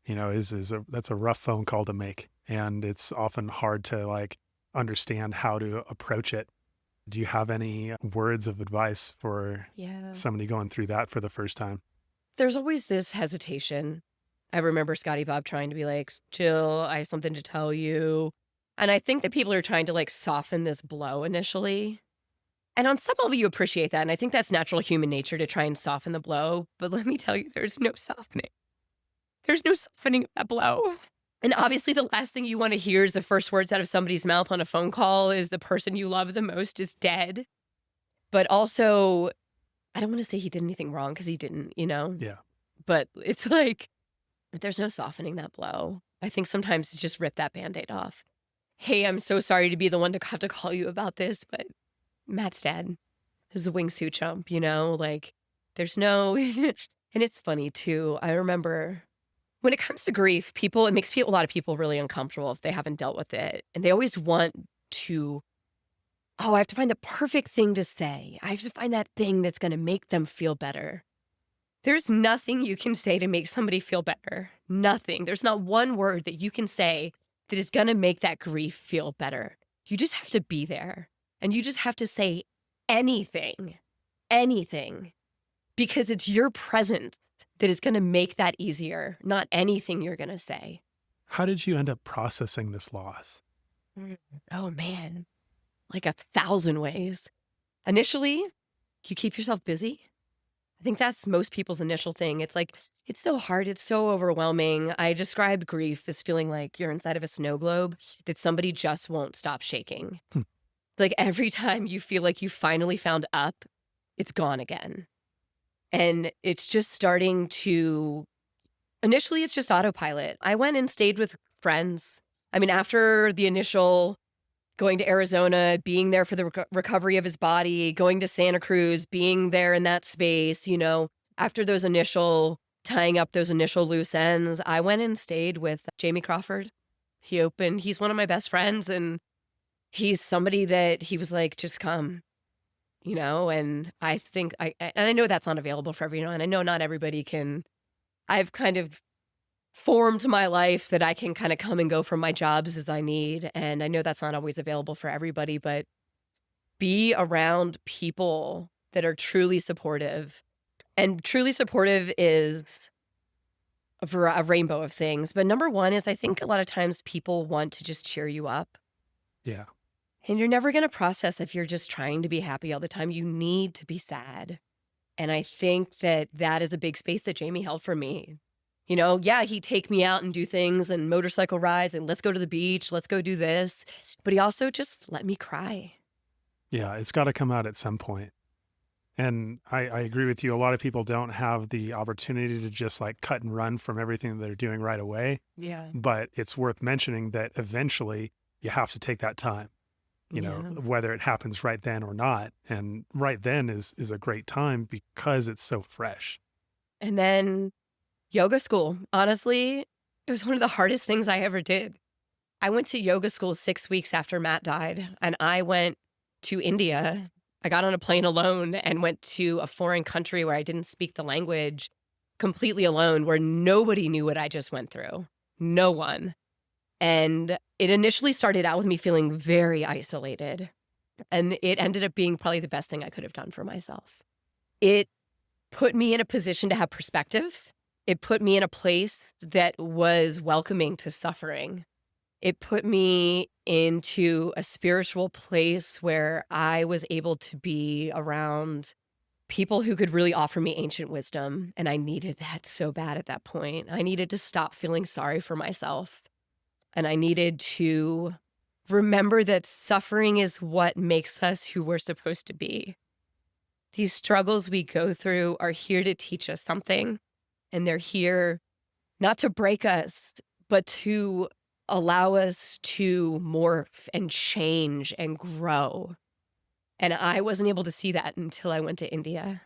that's a rough phone call to make. And it's often hard to like understand how to approach it. Do you have any words of advice for Yeah. somebody going through that for the first time? There's always this hesitation. I remember Scotty Bob trying to be like, Jill, I have something to tell you. And I think that people are trying to like soften this blow initially. And on some level, you appreciate that. And I think that's natural human nature to try and soften the blow. But let me tell you, there's no softening. There's no softening of that blow. And obviously, the last thing you want to hear is the first words out of somebody's mouth on a phone call is the person you love the most is dead. But also, I don't want to say he did anything wrong because he didn't, Yeah. But it's like, there's no softening that blow. I think sometimes it's just rip that Band-Aid off. Hey, I'm so sorry to be the one to have to call you about this, but Matt's dead. There's a wingsuit jump, like there's no, and it's funny too. I remember when it comes to grief, it makes a lot of people really uncomfortable if they haven't dealt with it. And they always want to, I have to find the perfect thing to say. I have to find that thing that's going to make them feel better. There's nothing you can say to make somebody feel better. Nothing. There's not one word that you can say that is going to make that grief feel better. You just have to be there. And you just have to say anything, because it's your presence that is going to make that easier, not anything you're going to say. How did you end up processing this loss? Oh, man, like 1,000 ways. Initially, you keep yourself busy. I think that's most people's initial thing. It's like, it's so hard. It's so overwhelming. I described grief as feeling like you're inside of a snow globe that somebody just won't stop shaking. Like every time you feel like you finally found up, it's gone again. And it's just starting to, initially it's just autopilot. I went and stayed with friends. I mean, after the initial going to Arizona, being there for the recovery of his body, going to Santa Cruz, being there in that space, after those initial tying up those initial loose ends, I went and stayed with Jamie Crawford. He's one of my best friends, and he's somebody that he was like, just come, and I think and I know that's not available for everyone. I know not everybody can. I've kind of formed my life that I can kind of come and go from my jobs as I need. And I know that's not always available for everybody, but be around people that are truly supportive. And truly supportive is a rainbow of things. But number one is I think a lot of times people want to just cheer you up. Yeah. And you're never going to process if you're just trying to be happy all the time. You need to be sad. And I think that is a big space that Jamie held for me. He'd take me out and do things and motorcycle rides and let's go to the beach, let's go do this. But he also just let me cry. Yeah, it's got to come out at some point. And I agree with you. A lot of people don't have the opportunity to just like cut and run from everything that they're doing right away. Yeah. But it's worth mentioning that eventually you have to take that time, whether it happens right then or not. And right then is a great time because it's so fresh. And then yoga school. Honestly, it was one of the hardest things I ever did. I went to yoga school 6 weeks after Matt died, and I went to India. I got on a plane alone and went to a foreign country where I didn't speak the language, completely alone, where nobody knew what I just went through. No one. And it initially started out with me feeling very isolated. And it ended up being probably the best thing I could have done for myself. It put me in a position to have perspective. It put me in a place that was welcoming to suffering. It put me into a spiritual place where I was able to be around people who could really offer me ancient wisdom, and I needed that so bad at that point. I needed to stop feeling sorry for myself, and I needed to remember that suffering is what makes us who we're supposed to be. These struggles we go through are here to teach us something, and they're here not to break us, but to allow us to morph and change and grow. And I wasn't able to see that until I went to India.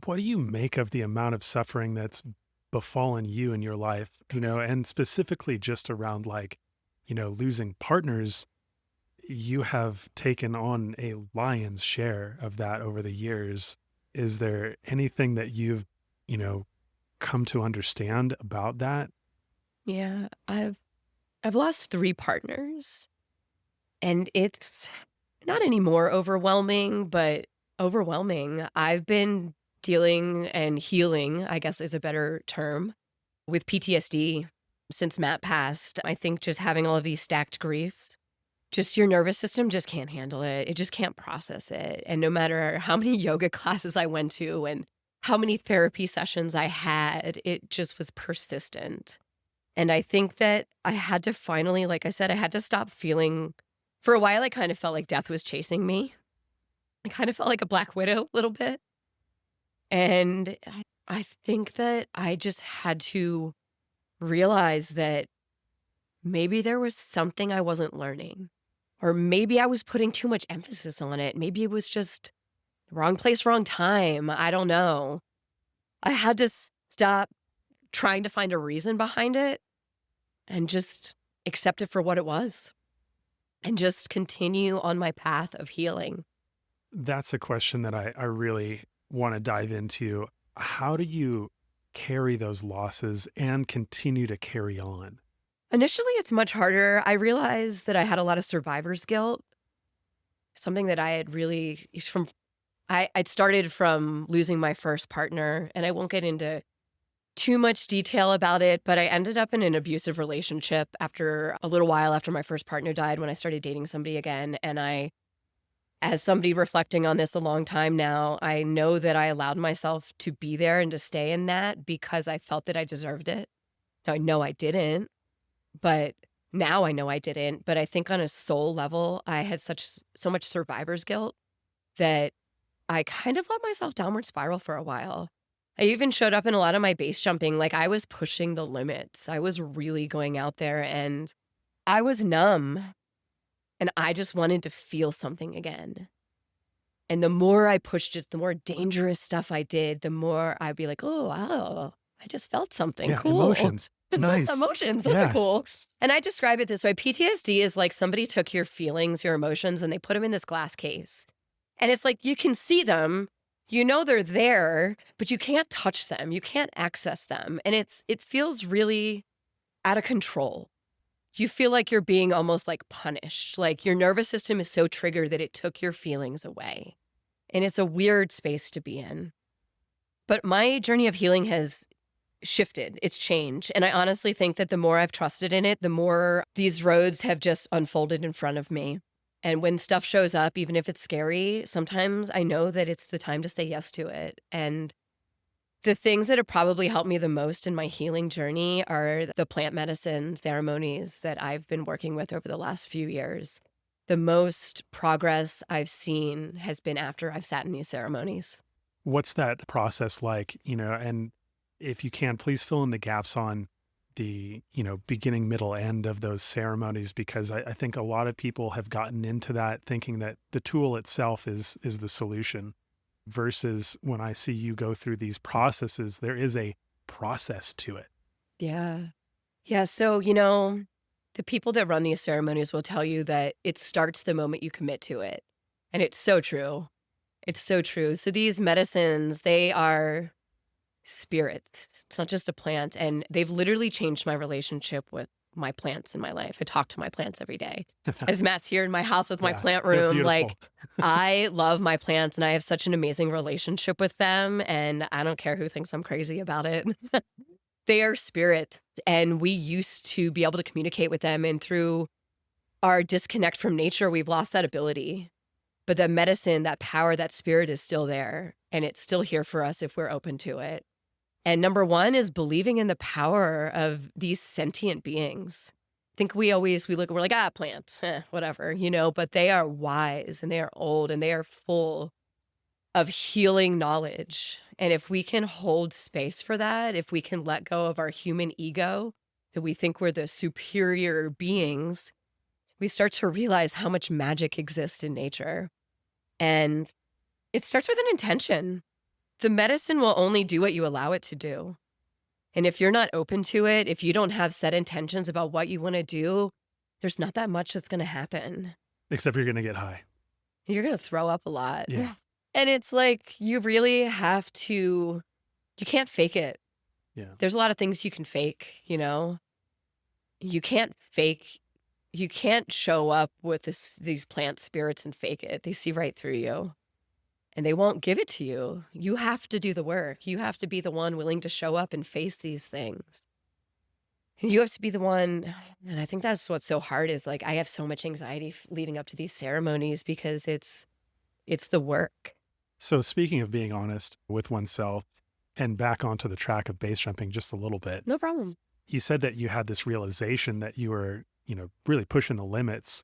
What do you make of the amount of suffering that's befallen you in your life, and specifically just around like, losing partners? You have taken on a lion's share of that over the years. Is there anything that you've, you know, come to understand about that? Yeah, I've lost 3 partners, and it's not anymore overwhelming, but overwhelming. I've been dealing and healing, I guess is a better term, with PTSD since Matt passed. I think just having all of these stacked grief, just your nervous system just can't handle it. It just can't process it. And no matter how many yoga classes I went to and how many therapy sessions I had, it just was persistent. And I think that I had to finally, like I said, I had to stop feeling. For a while, I kind of felt like death was chasing me. I kind of felt like a black widow a little bit. And I think that I just had to realize that maybe there was something I wasn't learning, or maybe I was putting too much emphasis on it. Maybe it was just wrong place, wrong time. I don't know. I had to stop trying to find a reason behind it and just accept it for what it was and just continue on my path of healing. That's a question that I really want to dive into. How do you carry those losses and continue to carry on? Initially, it's much harder. I realized that I had a lot of survivor's guilt, something that I had really from I'd started from losing my first partner, and I won't get into too much detail about it, but I ended up in an abusive relationship after a little while after my first partner died when I started dating somebody again. And as somebody reflecting on this a long time now, I know that I allowed myself to be there and to stay in that because I felt that I deserved it. Now I know I didn't, but now I know I didn't. But I think on a soul level, I had so much survivor's guilt that I kind of let myself downward spiral for a while. I even showed up in a lot of my base jumping, like I was pushing the limits. I was really going out there and I was numb and I just wanted to feel something again. And the more I pushed it, the more dangerous stuff I did, the more I'd be like, oh, wow, I just felt something Yeah, cool. emotions. Nice. Emotions, those are Yeah. cool. And I describe it this way. PTSD is like somebody took your feelings, your emotions, and they put them in this glass case. And it's like you can see them, you know they're there, but you can't touch them. You can't access them. And it feels really out of control. You feel like you're being almost like punished. Like your nervous system is so triggered that it took your feelings away. And it's a weird space to be in. But my journey of healing has shifted. It's changed. And I honestly think that the more I've trusted in it, the more these roads have just unfolded in front of me. And when stuff shows up, even if it's scary, sometimes I know that it's the time to say yes to it. And the things that have probably helped me the most in my healing journey are the plant medicine ceremonies that I've been working with over the last few years. The most progress I've seen has been after I've sat in these ceremonies. What's that process like? And if you can, please fill in the gaps on the, beginning, middle, end of those ceremonies, because I think a lot of people have gotten into that thinking that the tool itself is the solution, versus when I see you go through these processes, there is a process to it. Yeah. Yeah. So, the people that run these ceremonies will tell you that it starts the moment you commit to it. And it's so true. It's so true. So these medicines, they are spirits. It's not just a plant. And they've literally changed my relationship with my plants in my life. I talk to my plants every day. As Matt's here in my house with my Yeah, plant they're room, beautiful. like I love my plants and I have such an amazing relationship with them. And I don't care who thinks I'm crazy about it. They are spirits, and we used to be able to communicate with them, and through our disconnect from nature, we've lost that ability. But the medicine, that power, that spirit is still there, and it's still here for us if we're open to it. And number one is believing in the power of these sentient beings. I think we're like, plant, whatever, but they are wise and they are old and they are full of healing knowledge. And if we can hold space for that, if we can let go of our human ego, that we think we're the superior beings, we start to realize how much magic exists in nature. And it starts with an intention. The medicine will only do what you allow it to do. And if you're not open to it, if you don't have set intentions about what you want to do, there's not that much that's going to happen. Except you're going to get high. You're going to throw up a lot. Yeah. And it's like, you really have to, you can't fake it. Yeah. There's a lot of things you can fake, You can't fake, you can't show up with these plant spirits and fake it. They see right through you. And they won't give it to you. You have to do the work. You have to be the one willing to show up and face these things. And you have to be the one, and I think that's what's so hard is like, I have so much anxiety leading up to these ceremonies because it's the work. So speaking of being honest with oneself and back onto the track of base jumping just a little bit. No problem. You said that you had this realization that you were, really pushing the limits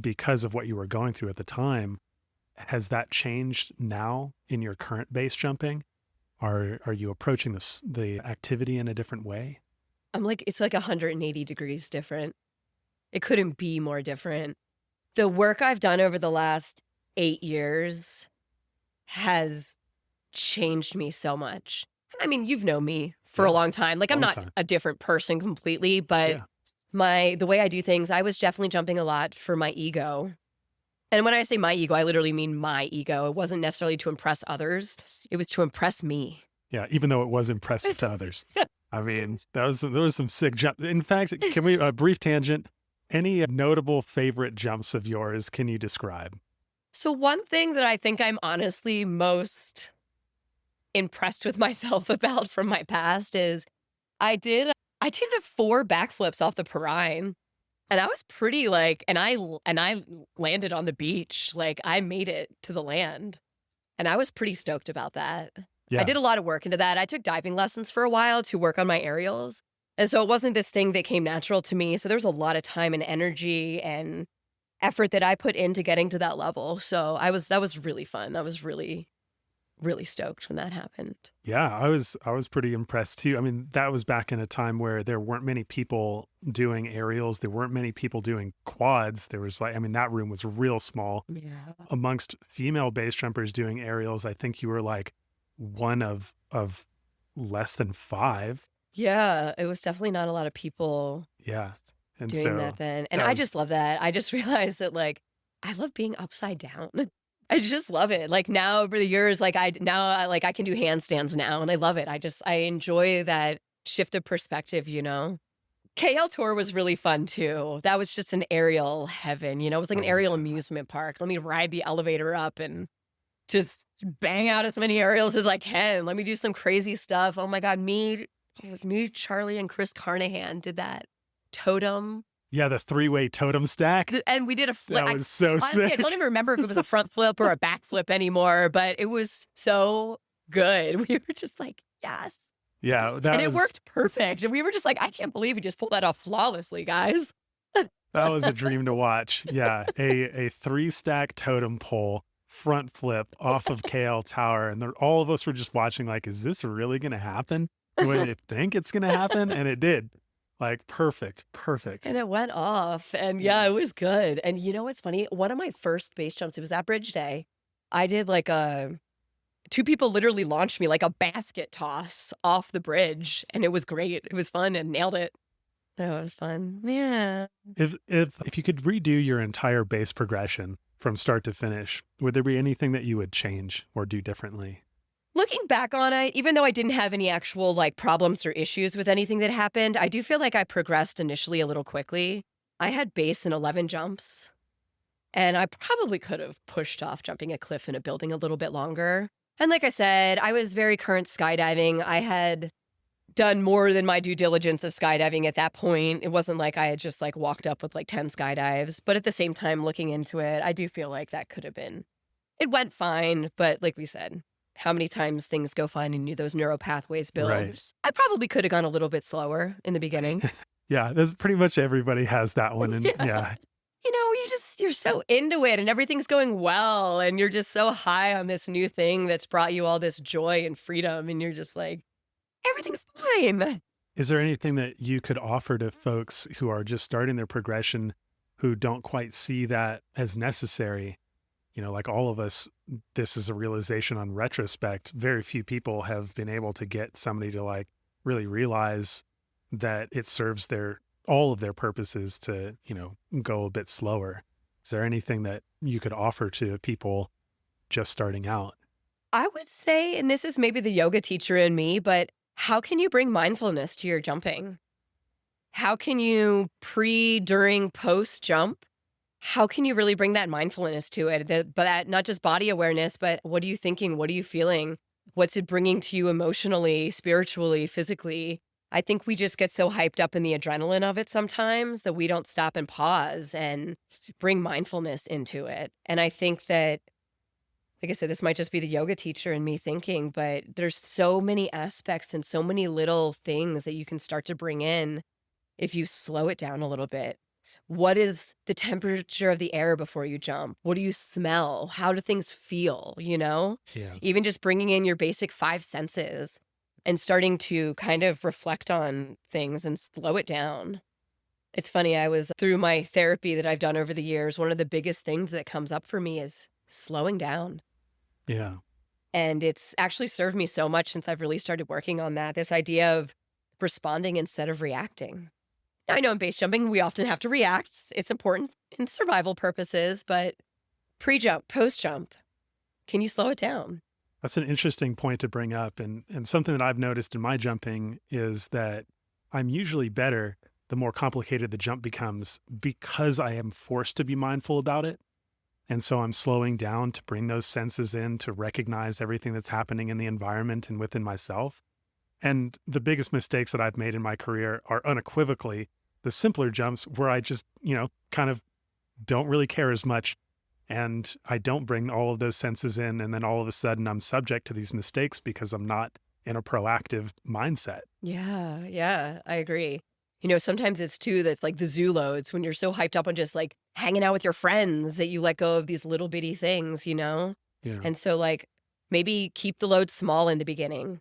because of what you were going through at the time. Has that changed now in your current base jumping? Are you approaching the activity in a different way? It's like 180 degrees different. It couldn't be more different. The work I've done over the last 8 years has changed me so much. I mean, you've known me for a long time. Like, I'm not a different person completely, but the way I do things, I was definitely jumping a lot for my ego. And when I say my ego, I literally mean my ego. It wasn't necessarily to impress others. It was to impress me. Yeah, even though it was impressive to others. I mean, there was some sick jumps. In fact, can we, a brief tangent, any notable favorite jumps of yours can you describe? So one thing that I think I'm honestly most impressed with myself about from my past is I did 4 backflips off the Perrine. And I was pretty and I landed on the beach. Like, I made it to the land. And I was pretty stoked about that. Yeah. I did a lot of work into that. I took diving lessons for a while to work on my aerials. And so it wasn't this thing that came natural to me. So there was a lot of time and energy and effort that I put into getting to that level. So that was really fun. I was really, really stoked when that happened. Yeah, I was pretty impressed too. I mean, that was back in a time where there weren't many people doing aerials. There weren't many people doing quads. There was that room was real small. Yeah. Amongst female base jumpers doing aerials, I think you were like one of less than 5. Yeah, it was definitely not a lot of people and doing that then. And I just love that. I just realized that I love being upside down. I just love it. Like, now over the years, I can do handstands now and I love it. I enjoy that shift of perspective, KL Tour was really fun too. That was just an aerial heaven, it was like an aerial amusement park. Let me ride the elevator up and just bang out as many aerials as I can. Let me do some crazy stuff. Oh my God, it was me, Charlie, and Chris Carnahan did that totem. Yeah, the 3-way totem stack. And we did a flip. That was so honestly, sick. I don't even remember if it was a front flip or a back flip anymore, but it was so good. We were just like, yes. Yeah. It worked perfect. And we were just like, I can't believe we just pulled that off flawlessly, guys. That was a dream to watch. Yeah. A 3-stack totem pole front flip off of KL Tower. And all of us were just watching like, is this really going to happen the way they think it's going to happen? And it did. Like, perfect. And it went off. And yeah, it was good. And you know what's funny? One of my first base jumps, it was at Bridge Day. I did 2 people literally launched me like a basket toss off the bridge. And it was great. It was fun and nailed it. It was fun. Yeah. If you could redo your entire base progression from start to finish, would there be anything that you would change or do differently? Looking back on it, even though I didn't have any actual problems or issues with anything that happened, I do feel like I progressed initially a little quickly. I had base in 11 jumps, and I probably could have pushed off jumping a cliff in a building a little bit longer. And like I said, I was very current skydiving. I had done more than my due diligence of skydiving at that point. It wasn't like I had just like walked up with like 10 skydives, but at the same time looking into it, I do feel like that could have been it went fine, but like we said, how many times things go fine and those neural pathways build. Right. I probably could have gone a little bit slower in the beginning. Yeah, that's pretty much everybody has that one. And Yeah. yeah, You're so into it and everything's going well and you're just so high on this new thing that's brought you all this joy and freedom and you're just like, everything's fine. is there anything that you could offer to folks who are just starting their progression who don't quite see that as necessary? Like all of us, this is a realization on retrospect. Very few people have been able to get somebody to like really realize that it serves all of their purposes to, go a bit slower. Is there anything that you could offer to people just starting out? I would say, and this is maybe the yoga teacher in me, but how can you bring mindfulness to your jumping? How can you during, post jump? How can you really bring that mindfulness to it? But not just body awareness, but what are you thinking? What are you feeling? What's it bringing to you emotionally, spiritually, physically? I think we just get so hyped up in the adrenaline of it sometimes that we don't stop and pause and bring mindfulness into it. And I think that, like I said, this might just be the yoga teacher in me thinking, but there's so many aspects and so many little things that you can start to bring in if you slow it down a little bit. What is the temperature of the air before you jump? What do you smell? How do things feel? Yeah. Even just bringing in your basic five senses and starting to kind of reflect on things and slow it down. It's funny, I was through my therapy that I've done over the years, one of the biggest things that comes up for me is slowing down. Yeah. And it's actually served me so much since I've really started working on that, this idea of responding instead of reacting. I know in base jumping, we often have to react. It's important in survival purposes, but pre-jump, post-jump, can you slow it down? That's an interesting point to bring up. And something that I've noticed in my jumping is that I'm usually better the more complicated the jump becomes because I am forced to be mindful about it. And so I'm slowing down to bring those senses in to recognize everything that's happening in the environment and within myself. And the biggest mistakes that I've made in my career are unequivocally the simpler jumps where I just, kind of don't really care as much. And I don't bring all of those senses in. And then all of a sudden I'm subject to these mistakes because I'm not in a proactive mindset. Yeah, I agree. Sometimes it's too that's like the zoo loads when you're so hyped up on just like hanging out with your friends that you let go of these little bitty things. Yeah. And so like maybe keep the load small in the beginning.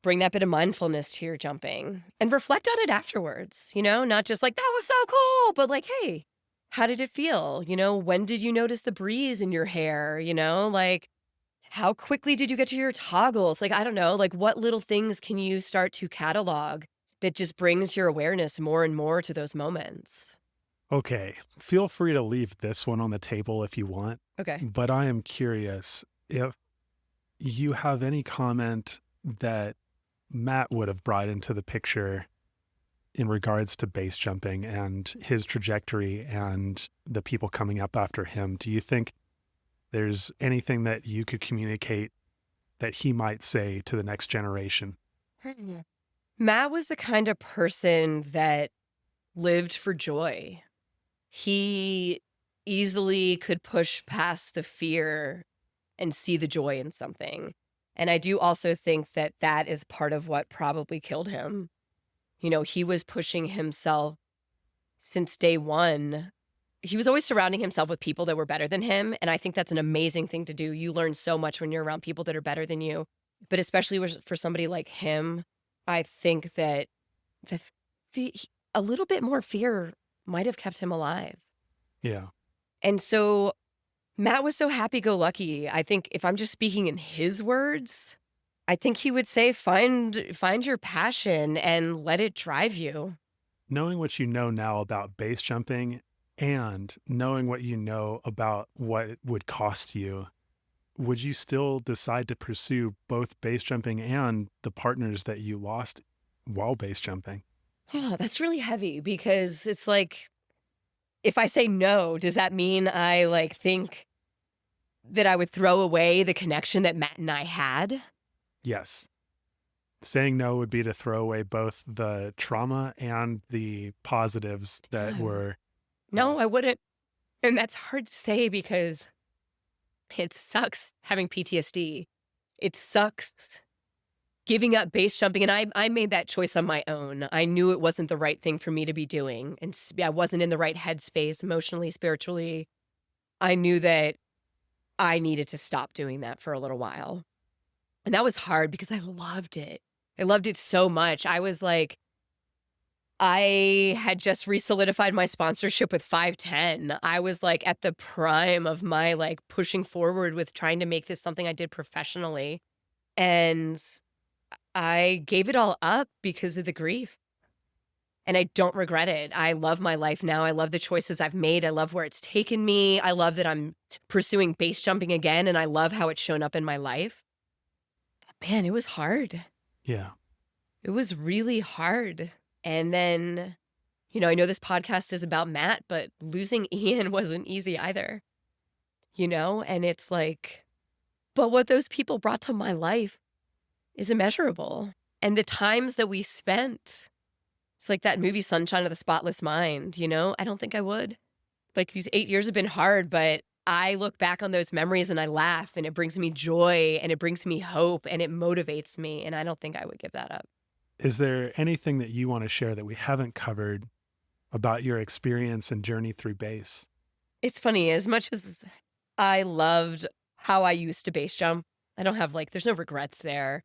Bring that bit of mindfulness to your jumping and reflect on it afterwards, not just like that was so cool, but like, hey, how did it feel? When did you notice the breeze in your hair? Like how quickly did you get to your toggles? Like, I don't know, like what little things can you start to catalog that just brings your awareness more and more to those moments? Okay. Feel free to leave this one on the table if you want, Okay. but I am curious if you have any comment that Matt would have brought into the picture in regards to base jumping and his trajectory and the people coming up after him. Do you think there's anything that you could communicate that he might say to the next generation? Matt was the kind of person that lived for joy. He easily could push past the fear and see the joy in something. And I do also think that that is part of what probably killed him. He was pushing himself since day one. He was always surrounding himself with people that were better than him. And I think that's an amazing thing to do. You learn so much when you're around people that are better than you. But especially for somebody like him, I think that a little bit more fear might have kept him alive. Yeah. And so Matt was so happy-go-lucky. I think if I'm just speaking in his words, I think he would say, find your passion and let it drive you. Knowing what you know now about base jumping and knowing what you know about what it would cost you, would you still decide to pursue both base jumping and the partners that you lost while base jumping? Oh, that's really heavy because it's like, if I say no, does that mean I like think that I would throw away the connection that Matt and I had? Yes. saying no would be to throw away both the trauma and the positives that Yeah. were, No, I wouldn't. And that's hard to say because it sucks having PTSD. It sucks giving up base jumping, and I made that choice on my own. I knew it wasn't the right thing for me to be doing, and I wasn't in the right headspace emotionally, spiritually. I knew that I needed to stop doing that for a little while. And that was hard because I loved it. I loved it so much. I was like, I had just resolidified my sponsorship with 510. I was like at the prime of my like pushing forward with trying to make this something I did professionally. And I gave it all up because of the grief. And I don't regret it. I love my life now. I love the choices I've made. I love where it's taken me. I love that I'm pursuing base jumping again. And I love how it's shown up in my life. Man, it was hard. yeah. It was really hard. And then, I know this podcast is about Matt, but losing Ian wasn't easy either, And it's like, but what those people brought to my life is immeasurable. And the times that we spent, it's like that movie Sunshine of the Spotless Mind, I don't think I would. Like these 8 years have been hard, but I look back on those memories and I laugh and it brings me joy and it brings me hope and it motivates me. And I don't think I would give that up. Is there anything that you want to share that we haven't covered about your experience and journey through base? It's funny, as much as I loved how I used to base jump, I don't have there's no regrets there.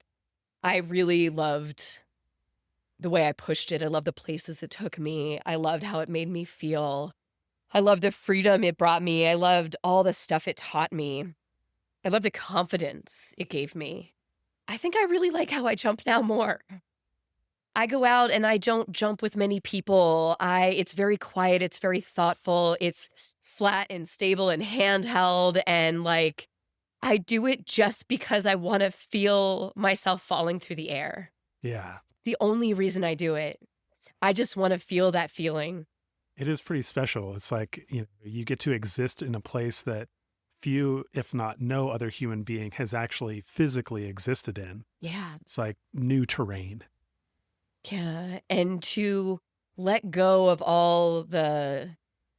I really loved the way I pushed it. I loved the places it took me. I loved how it made me feel. I loved the freedom it brought me. I loved all the stuff it taught me. I loved the confidence it gave me. I think I really like how I jump now more. I go out and I don't jump with many people. It's very quiet, it's very thoughtful, it's flat and stable and handheld, and I do it just because I want to feel myself falling through the air. Yeah. The only reason I do it. I just want to feel that feeling. It is pretty special. It's like, you get to exist in a place that few, if not no other human being has actually physically existed in. Yeah. It's like new terrain. Yeah. And to let go of all and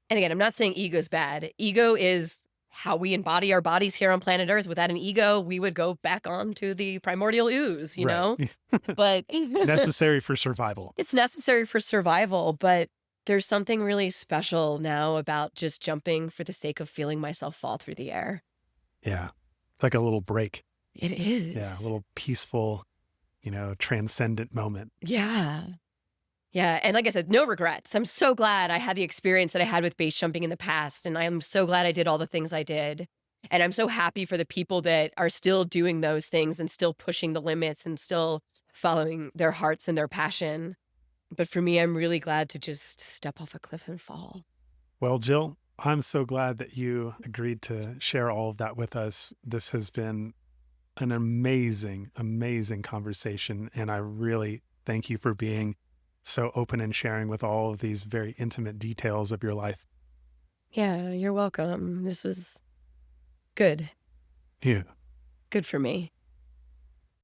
again, I'm not saying ego's bad. Ego is how we embody our bodies here on planet Earth. Without an ego, we would go back on to the primordial ooze, know? But necessary for survival. It's necessary for survival, but there's something really special now about just jumping for the sake of feeling myself fall through the air. Yeah. It's like a little break. It is. Yeah. A little peaceful, transcendent moment. Yeah. Yeah. And like I said, no regrets. I'm so glad I had the experience that I had with base jumping in the past. And I'm so glad I did all the things I did. And I'm so happy for the people that are still doing those things and still pushing the limits and still following their hearts and their passion. But for me, I'm really glad to just step off a cliff and fall. Well, Jill, I'm so glad that you agreed to share all of that with us. This has been an amazing, amazing conversation. And I really thank you for being so open and sharing with all of these very intimate details of your life. Yeah, you're welcome. This was good. Yeah. Good for me.